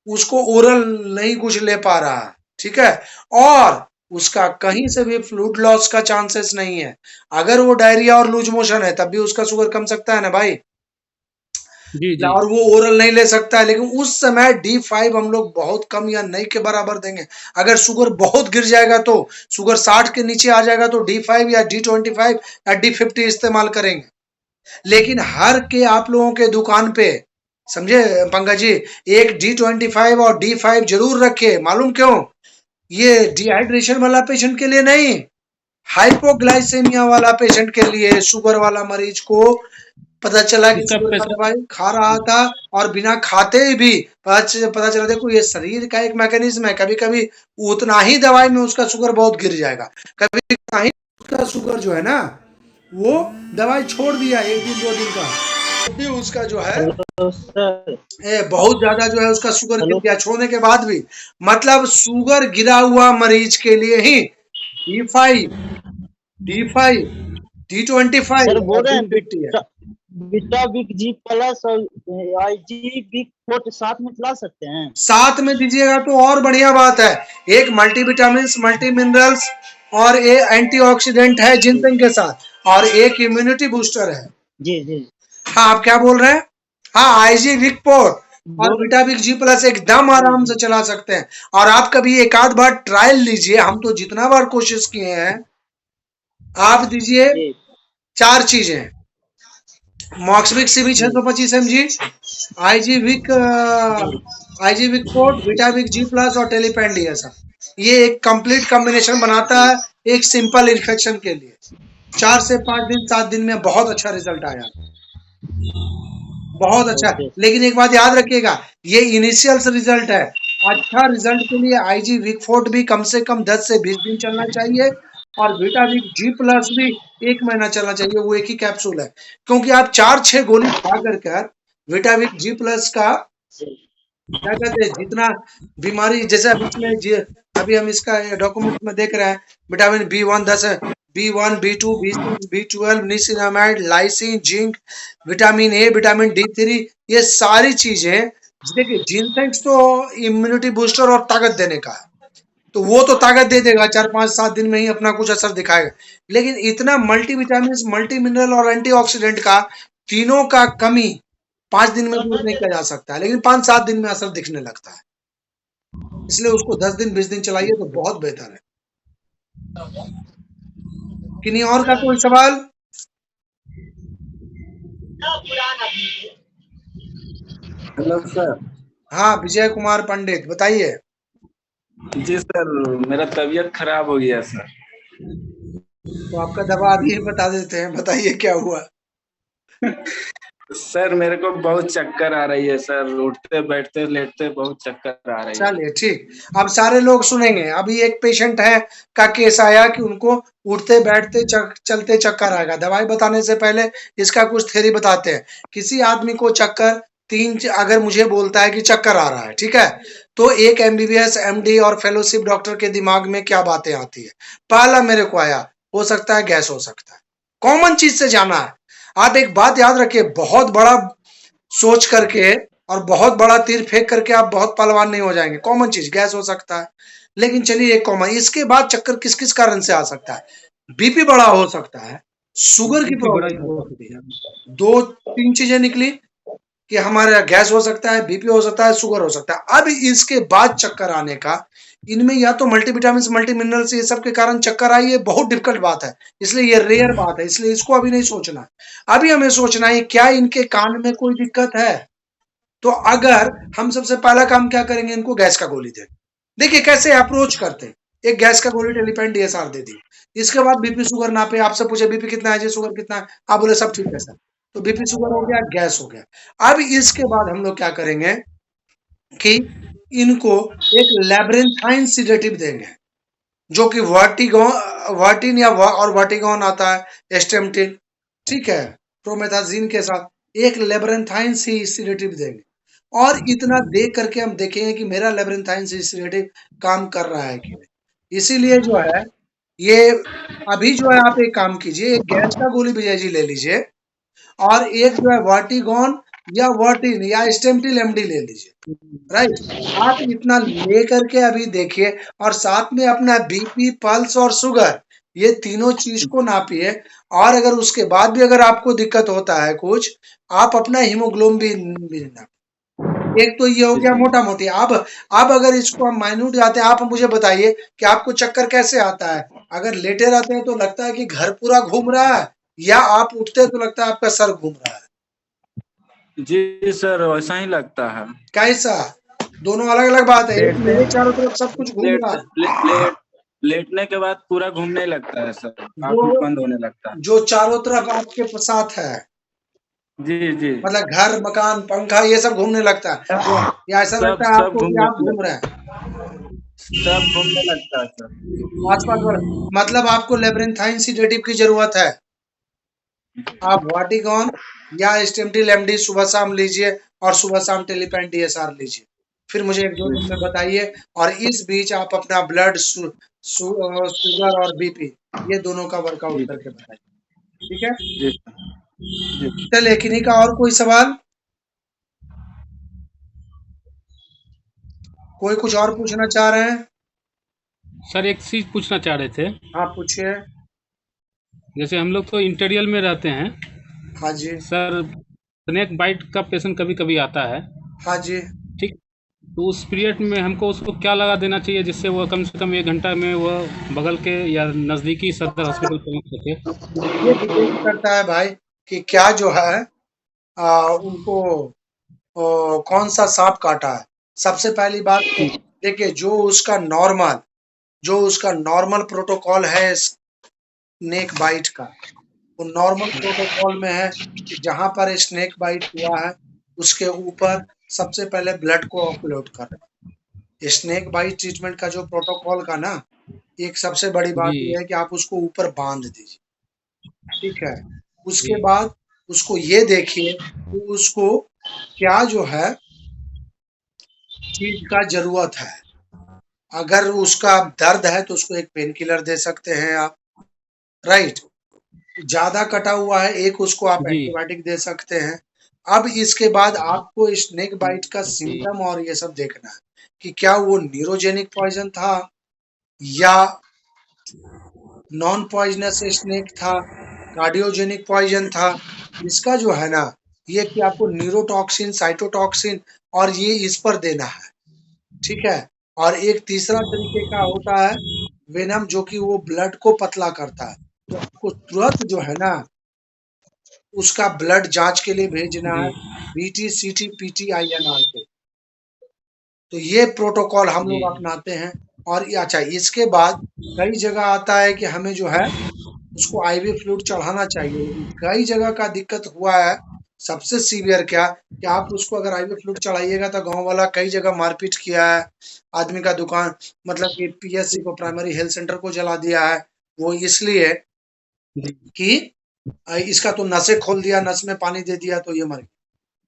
उसको ओरल नहीं कुछ ले पा रहा है, ठीक है, और उसका कहीं से भी फ्लूइड लॉस का चांसेस नहीं है, अगर वो डायरिया और लूज मोशन है तब भी उसका शुगर कम सकता है ना भाई, जी जी और वो ओरल नहीं ले सकता है। लेकिन उस समय D5 हम लोग बहुत कम या नहीं के बराबर देंगे। अगर शुगर बहुत गिर जाएगा, तो शुगर 60 के नीचे आ जाएगा, तो D5 या D25 या D50 इस्तेमाल करेंगे। लेकिन हर के आप लोगों के दुकान पे, समझे पंकज जी, एक D25 और D5 जरूर रखे। मालूम क्यों? ये डिहाइड्रेशन वाला पेशेंट के लिए नहीं, हाइपोग्लाइसेमिया वाला पेशेंट के लिए, शुगर वाला मरीज को पता चला कि इसका शुगर का पेशेंट दवाई खा रहा था और बिना खाते भी पता चला। देखो ये शरीर का एक मैकेनिज्म है, कभी कभी उतना ही दवाई में उसका शुगर बहुत गिर जाएगा, कभी उतना ही उसका शुगर जो है ना वो दवाई छोड़ दिया एक दिन 2 दिन का, तो भी उसका जो है हेलो सर। बहुत ज्यादा जो है उसका शुगर गिर हेलो गया छोड़ने के बाद भी। मतलब शुगर गिरा हुआ मरीज के लिए ही D5 D25 सर, और बोल रहे हैं D50 है। बीटा बिग जी प्लस और IG बिग फोर्ट साथ में खिला सकते हैं? साथ में दीजिएगा तो और बढ़िया बात है। एक मल्टीविटामिन मल्टी मिनरल्स और ये एंटीऑक्सीडेंट है जी जिंसंग के साथ, और एक इम्यूनिटी बूस्टर है। जी जी। हाँ आप क्या बोल रहे हैं? हाँ आईजी विकपोर्ट और बोल विटाविक जी प्लस एकदम जी आराम जी से चला सकते हैं। और आप कभी एक आध बार ट्रायल लीजिए, हम तो जितना बार कोशिश किए हैं। आप दीजिए जी 4 चीजें, मॉक्सविक सीबी जी 625 mg, आईजी विक जी आईजी विकपोर्ट, विटाविक जी प्लस और टेलीपेन डीएसआ, ये एक कंप्लीट कॉम्बिनेशन बनाता जी। है एक सिंपल इन्फेक्शन के लिए। 4 से 5 दिन 7 दिन में बहुत अच्छा रिजल्ट आया, बहुत अच्छा। ओके। लेकिन एक बात याद रखिएगा, ये इनिशियल रिजल्ट है। अच्छा रिजल्ट के लिए आईजी विकफोर्ट भी कम से कम 10 से 20 दिन चलना चाहिए, और विटाविक जी प्लस भी 1 महीना चलना चाहिए, वो एक ही कैप्सूल है। क्योंकि आप 4-6 गोली खा कर विटाविक जी प्लस का क्या कहते हैं जितना बीमारी, जैसे अभी इसमें अभी हम इसका डॉक्यूमेंट में देख रहे हैं, विटामिन B1 10 है, B1 B2 B6 B12 niacinamide lysine zinc, vitamin A, vitamin D3, ये सारी चीजें। देखिए जिनसेक्स तो इम्यूनिटी बूस्टर और ताकत देने का है, तो वो तो ताकत दे देगा 4-5-7 दिन में ही अपना कुछ असर दिखाएगा। लेकिन इतना मल्टीविटामिन मल्टी मिनरल और एंटीऑक्सीडेंट का तीनों का कमी 5 दिन में दूर नहीं किया जा सकता है, लेकिन 5-7 दिन में असर दिखने लगता है। इसलिए उसको 10 दिन 20 दिन चलाइए तो बहुत बेहतर है। किन्हीं और का कोई सवाल? Hello sir. हाँ विजय कुमार पंडित बताइए। जी सर, मेरा तबीयत खराब हो गया सर। तो आपका दवा अभी बता देते हैं, बताइए क्या हुआ। सर मेरे को बहुत चक्कर आ रही है सर, उठते बैठते लेटते बहुत चक्कर आ रही है। चलिए ठीक, अब सारे लोग सुनेंगे। अभी एक पेशेंट है का केस आया कि उनको उठते बैठते चलते चक्कर आएगा। दवाई बताने से पहले इसका कुछ थ्योरी बताते हैं। किसी आदमी को चक्कर अगर मुझे बोलता है कि चक्कर आ रहा है, ठीक है, तो एक MBBS MD और फेलोशिप डॉक्टर के दिमाग में क्या बातें आती है? पहला मेरे को आया, हो सकता है गैस हो सकता है, कॉमन चीज से जाना है। आप एक बात याद रखिए, बहुत बड़ा सोच करके और बहुत बड़ा तीर फेंक करके आप बहुत पहलवान नहीं हो जाएंगे। कॉमन चीज गैस हो सकता है, लेकिन चलिए एक कॉमन, इसके बाद चक्कर किस किस कारण से आ सकता है? बीपी बड़ा हो सकता है, शुगर की बीपी बड़ा प्रॉब्लम हो हो सकती सकती है। है। 2-3 चीजें निकली कि हमारा गैस हो सकता है, बीपी हो सकता है, शुगर हो सकता है। अब इसके बाद चक्कर आने का, इनमें या तो मल्टीविटामिन मल्टी मिनरल्स ये सब के कारण चक्कर आई, ये बहुत डिफिकल्ट बात है, इसलिए ये रेयर बात है, इसलिए इसको अभी नहीं सोचना। अभी हमें सोचना है क्या इनके कान में कोई दिक्कत है। तो अगर हम सबसे पहला काम क्या करेंगे, इनको गैस का गोली दें। देखिए कैसे अप्रोच करते हैं। एक गैस का गोली टेलीपेन DSR दे दी, इसके बाद बीपी शुगर नापे, आपसे पूछे बीपी कितना है जी, शुगर कितना है, आप बोले सब ठीक है सर, तो बीपी शुगर हो गया, गैस हो गया। अब इसके बाद हम लोग क्या करेंगे कि इनको एक लैब्रेंथाइन सीडेटिव देंगे, जो कि वर्टिन या और वर्टिगोन आता है, एस्टेमटिन, ठीक है, प्रोमेथाजीन के साथ एक लेब्रेंथाइन सीडेटिव देंगे। और इतना दे करके हम देखेंगे कि मेरा लेब्रेंथाइन सीडेटिव काम कर रहा है कि नहीं। इसीलिए जो है ये, अभी जो है आप एक काम कीजिए, एक गैस का गोली विजय जी ले लीजिए, और एक जो है वर्टिगोन या वर्टिन या स्टेमटिल MD ले लीजिए, राइट। आप इतना ले करके अभी देखिए, और साथ में अपना बीपी पल्स और शुगर, ये तीनों चीज को नापिए। और अगर उसके बाद भी अगर आपको दिक्कत होता है कुछ, आप अपना हीमोग्लोबिन भी नापिए। एक तो ये हो गया मोटा मोटी। अब अगर इसको हम माइन्यूट जाते हैं, आप मुझे बताइए कि आपको चक्कर कैसे आता है? अगर लेटे रहते हैं तो लगता है कि घर पूरा घूम रहा है, या आप उठते हैं तो लगता है आपका सर घूम रहा है? जी सर, वैसा ही लगता है। कैसा? दोनों अलग अलग बात है। एक लेटते मेरे चारों तरफ सब कुछ घूम रहा लेट, है, ले, लेट लेटने के बाद पूरा घूमने लगता है सर, आंख वो बंद होने लगता है। जो चारों तरफ आपके साथ है, जी जी मतलब घर, मकान, पंखा ये सब घूमने लगता है, या ऐसा सब लगता है सब आपको कि घूमने आप घूम रहे लगता हैं सब घूमने लगता है सर। आस-पास वाला? मतलब आपको लेब्रिंथाइन सेडेटिव की ज़रूरत है। आप वाटिकॉन या स्टेमटिल एमडी सुबह-शाम लीजिए और सुबह-शाम टेलीपेन डीएसआर लीजिए। फिर मुझे 1-2 दिन में बताइए और इस बीच आप अपना ब्लड शुगर और बीपी ये दोनों का वर्कआउट जी करके बताइए। ठीक है? जी सर जी चलिए किन्हीं का और कोई सवाल? कोई कुछ और पूछना चाह रहे हैं? सर एक चीज़ पूछना चाह रहे थे, हाँ, पूछिए। जैसे हम लोग तो इंटीरियल में रहते हैं हाँ जी। सर, स्नेक बाइट का पेशेंट कभी-कभी आता है, हाँ जी। ठीक? तो उस पीरियड में हमको उसको क्या लगा देना चाहिए जिससे वो कम से कम 1 घंटा में वह बगल के या नज़दीकी सदर हॉस्पिटल पहुँच सके? ये डिपेंड करता है भाई कि क्या जो है उनको कौन-सा साँप काटा है। सबसे पहली बात तो ठीक, देखिए जो उसका नॉर्मल प्रोटोकॉल है स्नेक बाइट का, वो नॉर्मल प्रोटोकॉल में है कि जहाँ पर स्नेक बाइट हुआ है, उसके ऊपर सबसे पहले ब्लड को ऑकलूट करना। स्नेक बाइट ट्रीटमेंट का जो प्रोटोकॉल का ना, एक सबसे बड़ी बात जी, ये है कि आप उसको ऊपर बाँध दीजिए, ठीक है? जी, उसके बाद उसको ये देखिए कि उसको क्या जो है चीज़ का ज़रूरत है। अगर उसका दर्द है तो उसको एक पेन किलर दे सकते हैं आप, राइट? ज़्यादा कटा हुआ है, एक उसको आप जी, एंटीबायोटिक दे सकते हैं। अब इसके बाद आपको स्नेक बाइट का जी, सिम्पटम और ये सब देखना है कि क्या वो न्यूरोजेनिक पॉइज़न था या नॉन पॉइज़नस स्नेक था, कार्डियोजेनिक पॉइज़न था। इसका जो है ना, ये कि आपको न्यूरोटॉक्सिन, साइटोटॉक्सिन और ये इस पर देना है, ठीक है? और एक तीसरा तरीके का होता है वेनम जो कि वो ब्लड को पतला करता है। तो आपको तुरंत जो है ना उसका ब्लड जाँच के लिए भेजना जी, है बीटी, सीटी, पीटी, आईएनआर पे। तो ये प्रोटोकॉल हम जी, लोग अपनाते हैं और ये अच्छा इसके बाद कई जगह आता है कि हमें जो है उसको आईवी फ्लूइड चढ़ाना चाहिए, लेकिन कई जगह का दिक्कत हुआ है। सबसे सीवियर क्या कि आप उसको अगर आईवी फ्लूइड चढ़ाइएगा तो गाँव वाला कई जगह मारपीट किया है, आदमी का दुकान मतलब कि पीएचसी को प्राइमरी हेल्थ सेंटर को जला दिया है। वो इसलिए जी, कि इसका तो नसें खोल दिया, नस में पानी दे दिया तो ये मर गया,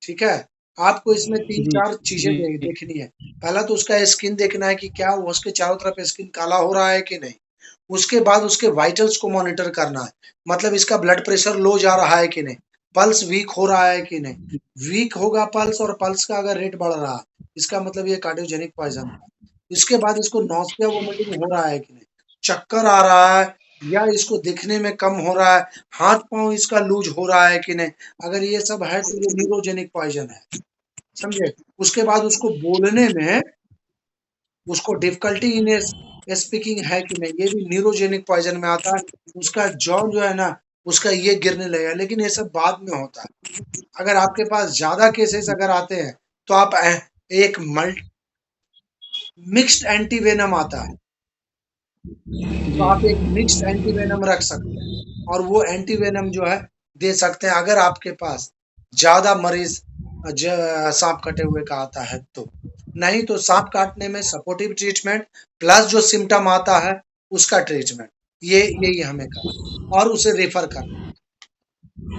ठीक है? आपको इसमें जी, 3-4 चीज़ें जी, देखनी है। पहला तो उसका स्किन देखना है कि क्या वो उसके चारों तरफ स्किन काला हो रहा है कि नहीं? उसके बाद उसके वाइटल्स को मॉनिटर करना है। मतलब इसका ब्लड प्रेशर लो जा रहा है कि नहीं? पल्स वीक हो रहा है कि नहीं? वीक होगा पल्स और पल्स का अगर रेट बढ़ रहा है, इसका मतलब ये कार्डियोजेनिक पॉइज़न था। इसके बाद इसको नौसिया वोमिटिंग हो रहा है कि नहीं? चक्कर आ रहा है या इसको दिखने में कम हो रहा है, हाथ-पाँव इसका लूज़ हो रहा है कि नहीं? अगर ये सब है तो ये न्यूरोजेनिक पॉइज़न है, समझे? उसके बाद उसको बोलने में उसको डिफ़िकल्टी इन स्पीकिंग है कि नहीं, ये भी न्यूरोजेनिक पॉइज़न में आता है। उसका जॉ जो है ना, उसका ये गिरने लगेगा, लेकिन ये सब बाद में होता है। अगर आपके पास ज़्यादा केसेज़ अगर आते हैं, तो आप एक मिक्स्ड एंटीवेनम आता है, तो जी, आप एक मिक्स्ड एंटीवेनम रख सकते हैं और वो एंटीवेनम जो है दे सकते हैं अगर आपके पास ज़्यादा मरीज़ साँप कटे हुए का आता है तो। नहीं तो साँप काटने में सपोर्टिव ट्रीटमेंट प्लस जो सिम्पटम आता है उसका ट्रीटमेंट, यही हमें करना और उसे रेफ़र करना।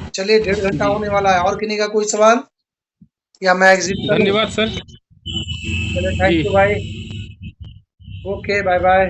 चलिए 1.5 घंटा जी। होने वाला है और किन्हीं का कोई सवाल या मैं एग्ज़िट करूँ? धन्यवाद सर। चलिए जी। थैंक यू भाई। Okay, bye-bye.